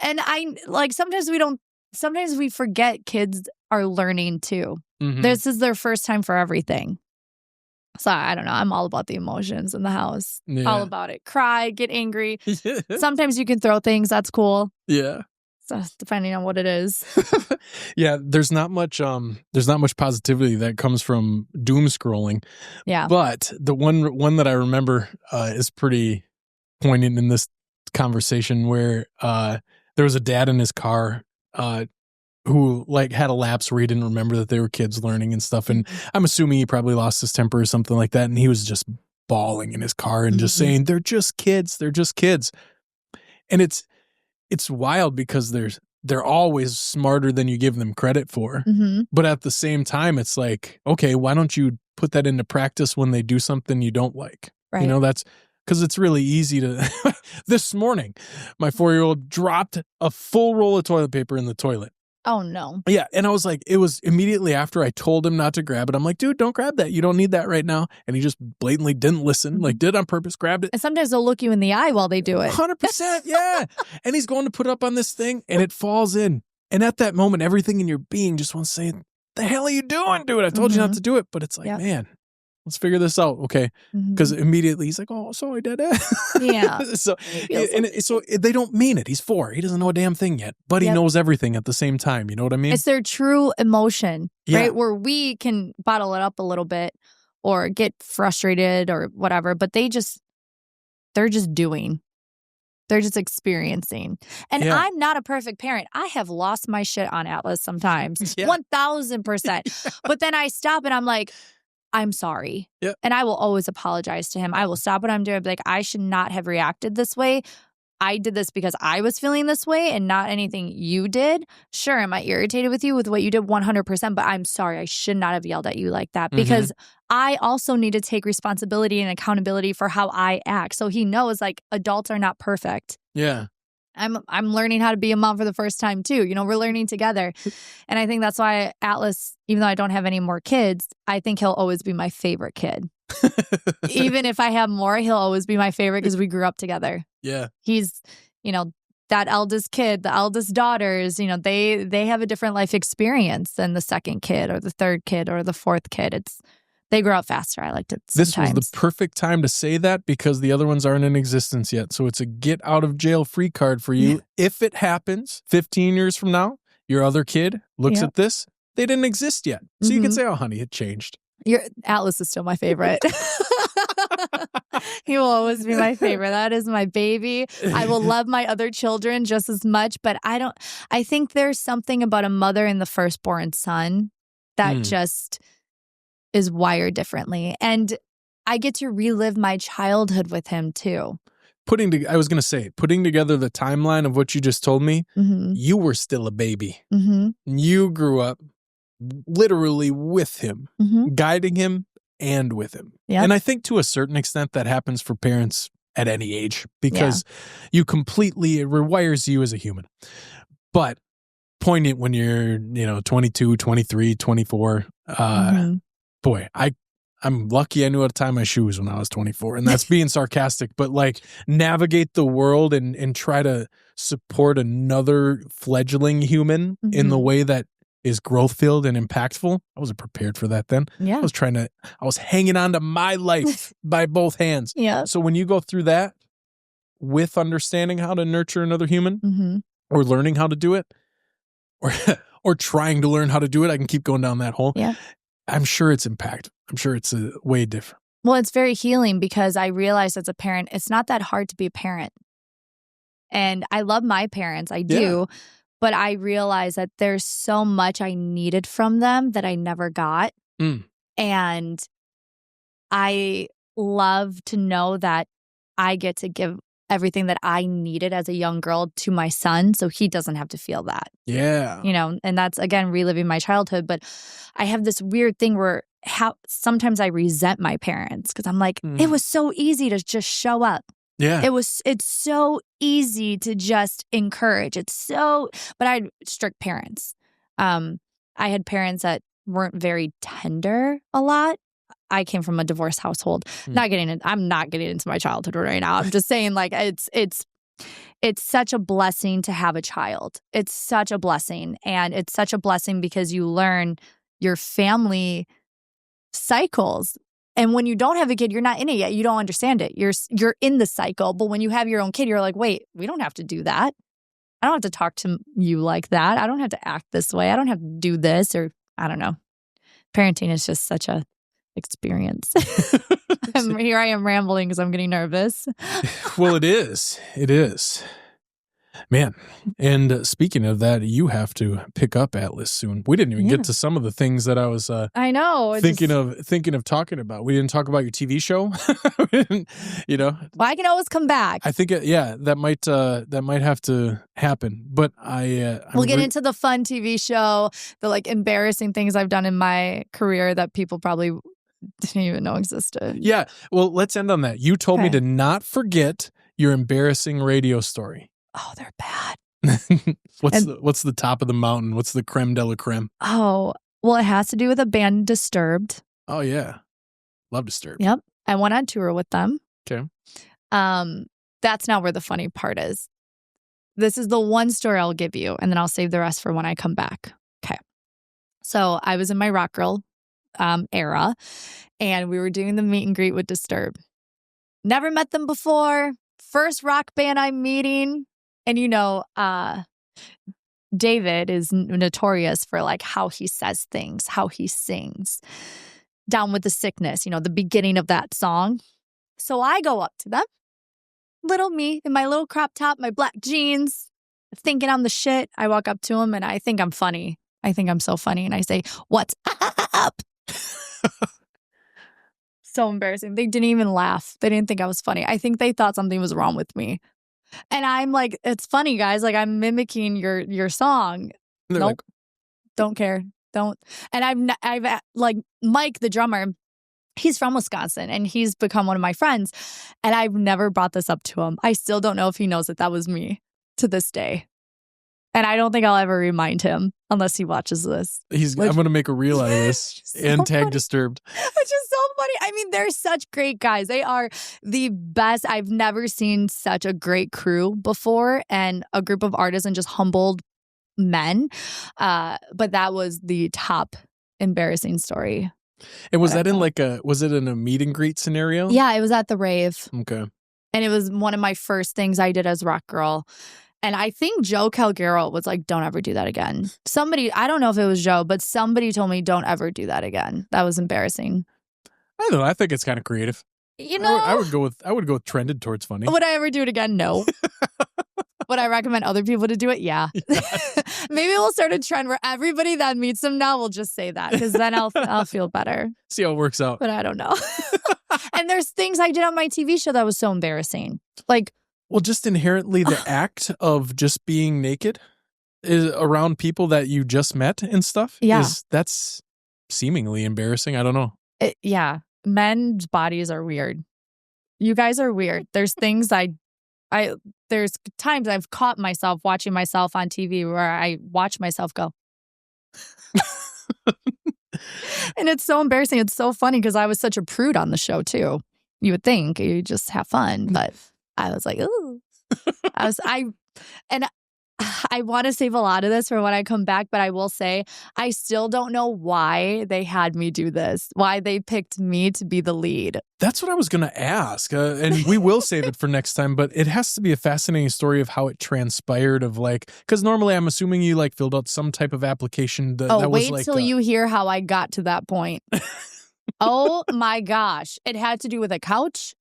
And I like sometimes we forget kids are learning too. This is their first time for everything. So I don't know. I'm all about the emotions in the house. All about it. Cry, get angry. Sometimes you can throw things. That's cool. Yeah. So depending on what it is. There's not much positivity that comes from doom scrolling. Yeah. But the one that I remember is pretty poignant in this conversation, where there was a dad in his car who like had a lapse where he didn't remember that they were kids learning and stuff. And I'm assuming he probably lost his temper or something like that. And he was just bawling in his car and just saying, they're just kids. They're just kids. And it's wild because they're always smarter than you give them credit for. But at the same time, it's like, okay, why don't you put that into practice when they do something you don't like? Right. You know, that's because it's really easy to. This morning, my 4-year-old dropped a full roll of toilet paper in the toilet. Oh, no. Yeah. And I was like, it was immediately after I told him not to grab it. I'm like, dude, don't grab that. You don't need that right now. And he just blatantly didn't listen, like did on purpose, grabbed it. And sometimes they'll look you in the eye while they do it. 100%. Yeah. And he's going to put up on this thing and it falls in. And at that moment, everything in your being just wants to say, the hell are you doing, dude? I told you not to do it. But it's like, man, let's figure this out. Okay. Because immediately he's like, oh, sorry, Dad. Yeah. So they don't mean it. He's 4. He doesn't know a damn thing yet, but he knows everything at the same time. You know what I mean? It's their true emotion, right? Where we can bottle it up a little bit or get frustrated or whatever, but they're just doing. They're just experiencing. And I'm not a perfect parent. I have lost my shit on Atlas sometimes. 1,000%. But then I stop and I'm like, I'm sorry. Yep. And I will always apologize to him. I will stop what I'm doing. I'll be like, I should not have reacted this way. I did this because I was feeling this way and not anything you did. Sure, am I irritated with you with what you did? 100%. But I'm sorry. I should not have yelled at you like that, because I also need to take responsibility and accountability for how I act. So he knows like adults are not perfect. Yeah. I'm learning how to be a mom for the first time too. You know, we're learning together. And I think that's why Atlas, even though I don't have any more kids, I think he'll always be my favorite kid. Even if I have more, he'll always be my favorite because we grew up together. Yeah. He's, you know, that eldest kid, the eldest daughters, you know, they have a different life experience than the second kid or the third kid or the fourth kid. They grow up faster. I liked it This sometimes. was the perfect time to say that because the other ones aren't in existence yet. So it's a get out of jail free card for you. If it happens 15 years from now, your other kid looks at this, they didn't exist yet. So you can say, oh, honey, it changed. Your Atlas is still my favorite. He will always be my favorite. That is my baby. I will love my other children just as much, but I think there's something about a mother and the firstborn son that just is wired differently. And I get to relive my childhood with him too. I was going to say, putting together the timeline of what you just told me, you were still a baby. You grew up literally with him, guiding him and with him. And I think to a certain extent that happens for parents at any age because it rewires you as a human. But poignant when you're, 22, 23, 24, boy, I'm lucky I knew how to tie my shoes when I was 24. And that's being sarcastic, but like navigate the world and try to support another fledgling human in the way that is growth-filled and impactful. I wasn't prepared for that then. Yeah. I was hanging on to my life by both hands. Yeah. So when you go through that with understanding how to nurture another human or learning how to do it or trying to learn how to do it, I can keep going down that hole. Yeah. I'm sure it's impact. I'm sure it's way different. Well, it's very healing because I realized as a parent, it's not that hard to be a parent. And I love my parents. I do. Yeah. But I realized that there's so much I needed from them that I never got. And I love to know that I get to give everything that I needed as a young girl to my son so he doesn't have to feel that. Yeah. And that's, again, reliving my childhood. But I have this weird thing where sometimes I resent my parents because I'm like, it was so easy to just show up. Yeah. It's so easy to just encourage. But I had strict parents. I had parents that weren't very tender a lot. I came from a divorced household. I'm not getting into my childhood right now. I'm just saying like it's such a blessing to have a child. It's such a blessing. And it's such a blessing because you learn your family cycles. And when you don't have a kid, you're not in it yet. You don't understand it. You're in the cycle. But when you have your own kid, you're like, wait, we don't have to do that. I don't have to talk to you like that. I don't have to act this way. I don't have to do this or I don't know. Parenting is just such a experience. Here I am rambling because I'm getting nervous. Well, it is. It is. Man, and speaking of that, you have to pick up Atlas soon. We didn't even get to some of the things that I was I know thinking of talking about. We didn't talk about your TV show. Well, I can always come back. I think that might have to happen. But we'll get into the fun TV show, the like embarrassing things I've done in my career that people probably didn't even know existed. Yeah. Well, let's end on that. You told me to not forget your embarrassing radio story. Oh, they're bad. What's the top of the mountain? What's the creme de la creme? Oh, well, it has to do with a band, Disturbed. Oh, yeah. Love Disturbed. Yep. I went on tour with them. Okay. That's not where the funny part is. This is the one story I'll give you, and then I'll save the rest for when I come back. Okay. So I was in my Rock Girl era, and we were doing the meet and greet with Disturbed. Never met them before. First rock band I'm meeting. And David is notorious for like how he says things, how he sings. Down with the Sickness, the beginning of that song. So I go up to them, little me in my little crop top, my black jeans, thinking I'm the shit. I walk up to him and I think I'm funny. I think I'm so funny. And I say, "What's up?" So embarrassing. They didn't even laugh. They didn't think I was funny. I think they thought something was wrong with me. And I'm like, it's funny, guys. Like, I'm mimicking your song. Nope. Like, don't care. Don't. And I've like Mike, the drummer, he's from Wisconsin and he's become one of my friends. And I've never brought this up to him. I still don't know if he knows that was me to this day. And I don't think I'll ever remind him unless he watches this. I'm going to make a reel out of this and tag Disturbed. Which is so funny. I mean, they're such great guys. They are the best. I've never seen such a great crew before and a group of artists and just humbled men. But that was the top embarrassing story And was that in was it in a meet and greet scenario? Yeah, it was at the rave. Okay. And it was one of my first things I did as Rock Girl. And I think Joe Calgaro was like, don't ever do that again. Somebody, I don't know if it was Joe, but somebody told me don't ever do that again. That was embarrassing. I don't know. I think it's kind of creative. You know, I would go with trended towards funny. Would I ever do it again? No. Would I recommend other people to do it? Yeah. Maybe we'll start a trend where everybody that meets them now will just say that, because then I'll feel better. See how it works out. But I don't know. And there's things I did on my TV show that was so embarrassing. Like, well, just inherently the act of just being naked is around people that you just met and stuff. Yeah. That's seemingly embarrassing. I don't know. Yeah. Men's bodies are weird. You guys are weird. There's things there's times I've caught myself watching myself on TV where I watch myself go. And it's so embarrassing. It's so funny because I was such a prude on the show too. You would think you just have fun, but I was like, ooh. I want to save a lot of this for when I come back, but I will say I still don't know why they had me do this, why they picked me to be the lead. That's what I was going to ask, and we will save it for next time, but it has to be a fascinating story of how it transpired of because normally I'm assuming you filled out some type of application that was wait till you hear how I got to that point. Oh my gosh. It had to do with a couch.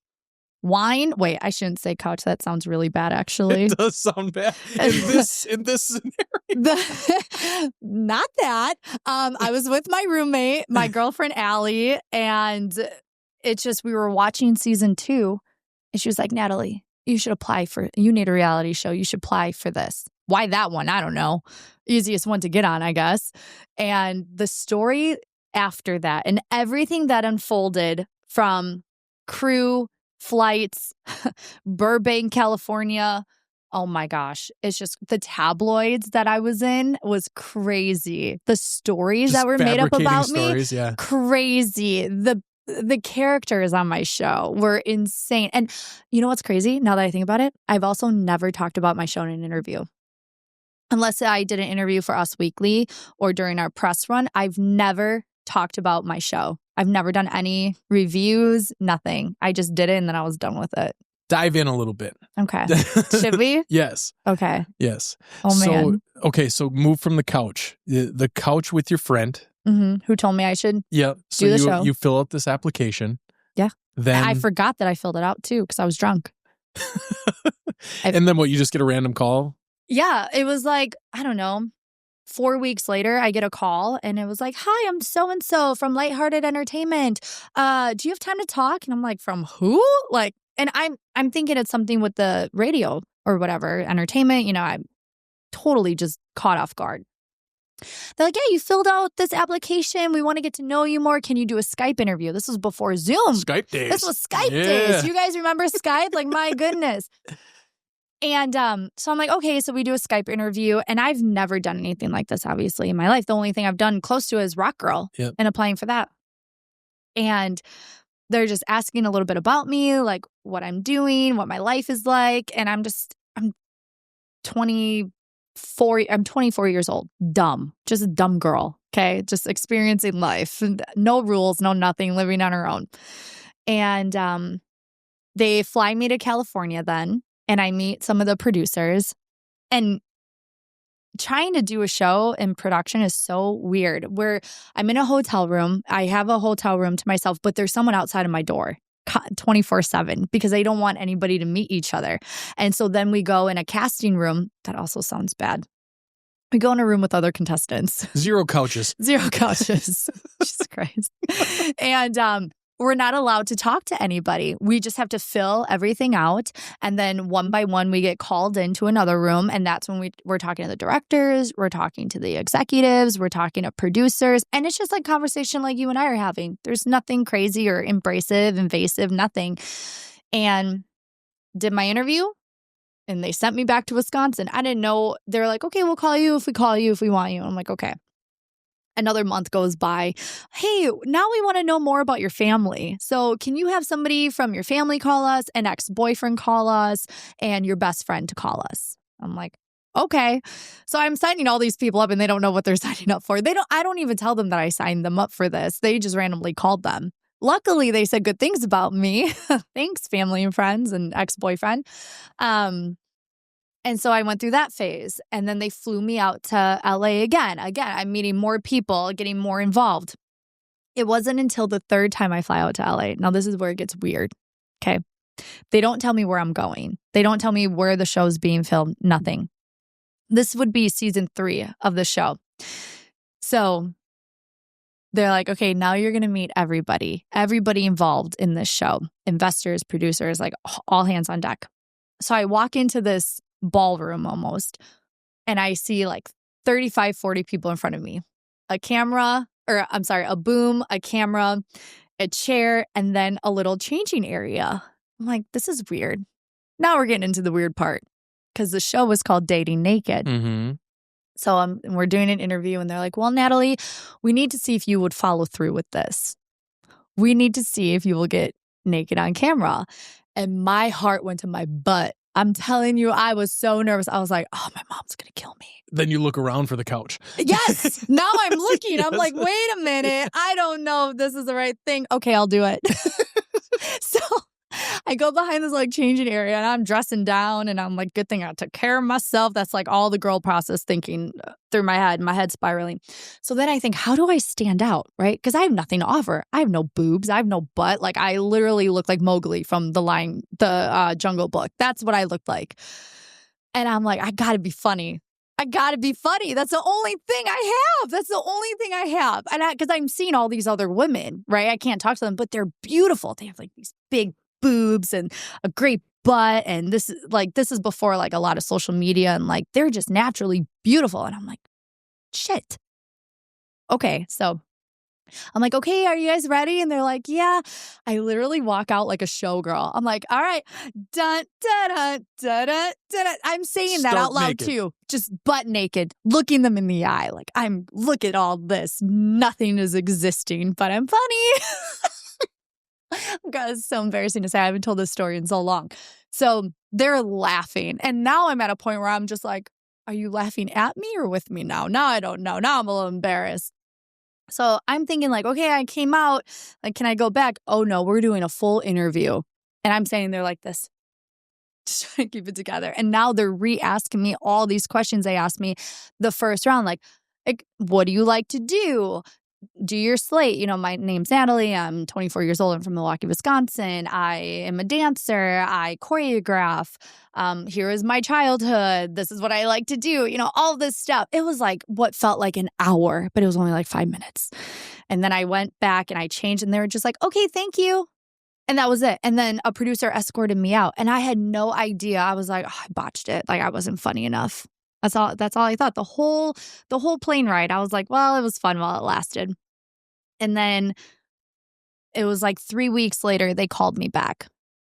Wine. Wait, I shouldn't say couch. That sounds really bad, actually. It does sound bad in this scenario. Not that. I was with my roommate, my girlfriend Allie, and it's just we were watching season 2, and she was like, Natalie, you need a reality show. You should apply for this. Why that one? I don't know. Easiest one to get on, I guess. And the story after that and everything that unfolded from crew, flights, Burbank, California. Oh my gosh. It's just the tabloids that I was in was crazy. The stories that were made up about me, crazy. The characters on my show were insane. And you know what's crazy? Now that I think about it, I've also never talked about my show in an interview. Unless I did an interview for Us Weekly or during our press run, I've never talked about my show. I've never done any reviews, nothing. I just did it and then I was done with it. Dive in a little bit. Okay. Should we? Yes. Okay. Yes. Oh, man. So move from the couch. The couch with your friend. Mm-hmm. Who told me I should do the show. You fill out this application. Yeah. Then I forgot that I filled it out too because I was drunk. And then what? You just get a random call? Yeah. It was I don't know. 4 weeks later, I get a call and it was like, hi, I'm so-and-so from Lighthearted Entertainment. Do you have time to talk? And I'm like, from who? And I'm thinking it's something with the radio or whatever, entertainment. I'm totally just caught off guard. They're like, yeah, you filled out this application. We want to get to know you more. Can you do a Skype interview? This was before Zoom. Skype days. This was Skype days. You guys remember Skype? My goodness. And so I'm like, okay, so we do a Skype interview. And I've never done anything like this, obviously, in my life. The only thing I've done close to is Rock Girl and applying for that. And they're just asking a little bit about me, what I'm doing, what my life is like. And I'm 24 years old. Dumb. Just a dumb girl. Okay. Just experiencing life. No rules, no nothing, living on her own. And they fly me to California then. And I meet some of the producers. And trying to do a show in production is so weird. Where I'm in a hotel room. I have a hotel room to myself, but there's someone outside of my door 24/7 because they don't want anybody to meet each other. And so then we go in a casting room. That also sounds bad. We go in a room with other contestants. Zero couches. Jesus Christ. And we're not allowed to talk to anybody. We just have to fill everything out. And then one by one, we get called into another room. And that's when we're talking to the directors. We're talking to the executives. We're talking to producers. And it's just like conversation like you and I are having. There's nothing crazy or invasive, nothing. And did my interview. And they sent me back to Wisconsin. I didn't know. They're like, okay, we'll call you if we want you. I'm like, okay. Another month goes by. Hey, now we want to know more about your family. So can you have somebody from your family call us, an ex-boyfriend call us, and your best friend to call us? I'm like, okay. So I'm signing all these people up and they don't know what they're signing up for. I don't even tell them that I signed them up for this. They just randomly called them. Luckily, they said good things about me. Thanks, family and friends and ex-boyfriend. And so I went through that phase. And then they flew me out to LA again. Again, I'm meeting more people, getting more involved. It wasn't until the third time I fly out to LA. Now, this is where it gets weird. Okay. They don't tell me where I'm going. They don't tell me where the show's being filmed. Nothing. This would be season 3 of the show. So they're like, okay, now you're going to meet everybody involved in this show. Investors, producers, like all hands on deck. So I walk into this ballroom almost, and I see like 35, 40 people in front of me. A boom, a camera, a chair, and then a little changing area. I'm like, this is weird. Now we're getting into the weird part because the show was called Dating Naked. Mm-hmm. So we're doing an interview and they're like, well, Natalie, we need to see if you would follow through with this. We need to see if you will get naked on camera. And my heart went to my butt. I'm telling you, I was so nervous. I was like, oh, my mom's going to kill me. Then you look around for the couch. Yes. Now I'm looking. Yes. I'm like, wait a minute. I don't know if this is the right thing. Okay, I'll do it. So I go behind this like changing area and I'm dressing down and I'm like, good thing I took care of myself. That's like all the girl process thinking through my head spiraling. So then I think, how do I stand out? Right? Because I have nothing to offer. I have no boobs. I have no butt. Like I literally look like Mowgli from the Jungle Book. That's what I looked like. And I'm like, I gotta be funny. That's the only thing I have. And because I'm seeing all these other women, right? I can't talk to them, but they're beautiful. They have like these big boobs and a great butt. And this is before like a lot of social media and like they're just naturally beautiful. And I'm like, shit. Okay. So I'm like, okay, are you guys ready? And they're like, yeah. I literally walk out like a showgirl. I'm like, all right. Dun, dun, dun, dun, dun, dun. I'm saying that out loud naked. too. Just butt naked, looking them in the eye. Like, look at all this. Nothing is existing, but I'm funny. God, it's so embarrassing to say. I haven't told this story in so long. So they're laughing. And now I'm at a point where I'm just like, are you laughing at me or with me now? Now I don't know. Now I'm a little embarrassed. So I'm thinking like, okay, I came out. Like, can I go back? Oh, no, we're doing a full interview. And I'm standing there like this, just trying to keep it together. And now they're re-asking me all these questions they asked me the first round. Like, what do you like to do? Do your slate. You know, my name's Natalie. I'm 24 years old. I'm from Milwaukee, Wisconsin. I am a dancer. I choreograph. Here is my childhood. This is what I like to do. You know, all this stuff. It was like what felt like an hour, but it was only like 5 minutes. And then I went back and I changed and they were just like, okay, thank you. And that was it. And then a producer escorted me out and I had no idea. I was like, oh, I botched it. Like I wasn't funny enough. That's all I thought. The whole plane ride, I was like, well, it was fun while it lasted. And then it was like 3 weeks later, they called me back.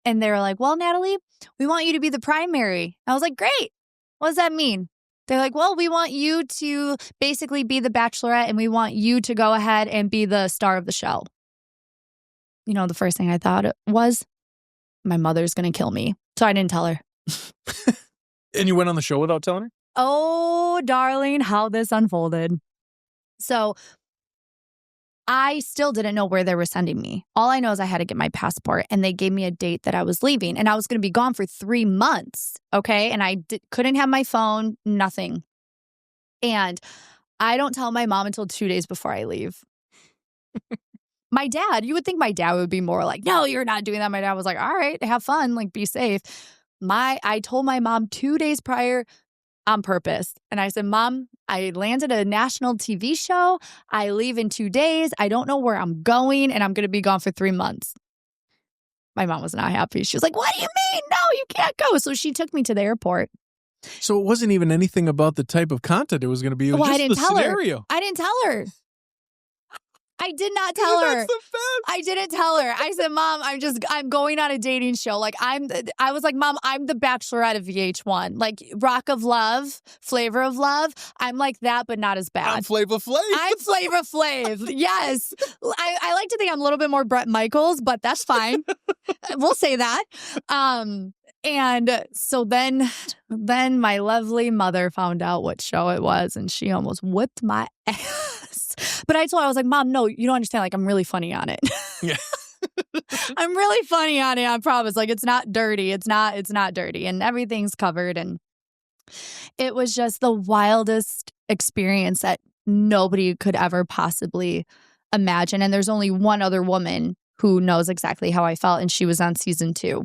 And they were like, well, Natalie, we want you to be the primary. I was like, great. What does that mean? They're like, well, we want you to basically be the bachelorette and we want you to go ahead and be the star of the show. You know, the first thing I thought was, my mother's going to kill me. So I didn't tell her. And you went on the show without telling her? Oh, darling, how this unfolded. So I still didn't know where they were sending me. All I know is I had to get my passport and they gave me a date that I was leaving and I was going to be gone for 3 months. Okay. And I couldn't have my phone, nothing. And I don't tell my mom until 2 days before I leave. My dad, you would think my dad would be more like, no, you're not doing that. My dad was like, all right, have fun, like be safe. I told my mom 2 days prior on purpose. And I said, Mom, I landed a national TV show. I leave in 2 days. I don't know where I'm going and I'm going to be gone for 3 months. My mom was not happy. She was like, what do you mean? No, you can't go. So she took me to the airport. So it wasn't even anything about the type of content it was going to be. It was just the scenario. I didn't tell her. I did not tell her. That's the best. I didn't tell her. I said, Mom, I'm going on a dating show. Like I was like, Mom, I'm the bachelorette of VH1. Like Rock of Love, Flavor of Love. I'm like that, but not as bad. I'm Flavor Flav. I'm Flavor Flav. Yes. I like to think I'm a little bit more Bret Michaels, but that's fine. We'll say that. And so then my lovely mother found out what show it was, and she almost whipped my ass. But I told her, I was like, Mom, no, you don't understand. Like, I'm really funny on it. Yeah. I'm really funny on it, I promise. Like, it's not dirty. It's not dirty. And everything's covered. And it was just the wildest experience that nobody could ever possibly imagine. And there's only one other woman who knows exactly how I felt, and she was on season 2.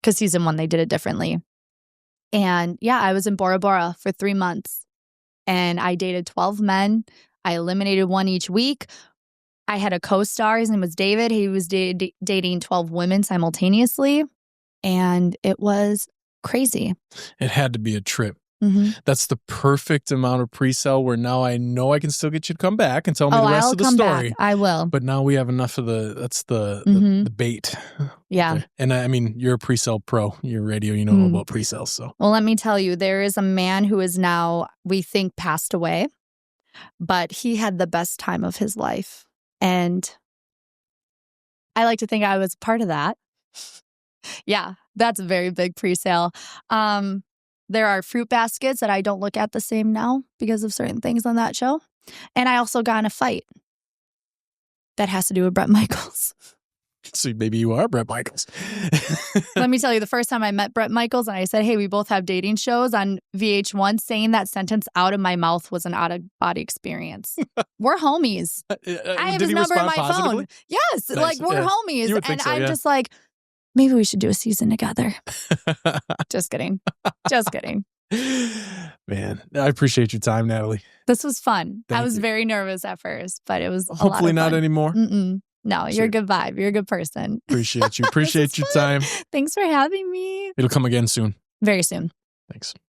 Because season 1, they did it differently. And yeah, I was in Bora Bora for 3 months. And I dated 12 men. I eliminated one each week. I had a co-star. His name was David. He was dating 12 women simultaneously. And it was crazy. It had to be a trip. Mm-hmm. That's the perfect amount of pre-sale where now I know I can still get you to come back and tell me the rest I'll of the come story. Back. I will. But now we have enough of the bait. Yeah. And I mean, you're a pre-sale pro. You're radio, you know all about pre-sales. So. Well, let me tell you, there is a man who is now, we think, passed away, but he had the best time of his life. And I like to think I was part of that. Yeah, that's a very big pre-sale. There are fruit baskets that I don't look at the same now because of certain things on that show. And I also got in a fight that has to do with Bret Michaels. So maybe you are Bret Michaels. Let me tell you, the first time I met Bret Michaels and I said, hey, we both have dating shows on VH1, saying that sentence out of my mouth was an out-of-body experience. We're homies. I have his number in my phone. Yes, nice. Like we're homies. And so, I'm just like, maybe we should do a season together. Just kidding. Just kidding. Man, I appreciate your time, Natalie. This was fun. Thank I was you. very nervous at first, but it was hopefully not anymore. No, you're a good vibe. You're a good person. Appreciate you. Appreciate your time. Thanks for having me. It'll come again soon. Very soon. Thanks.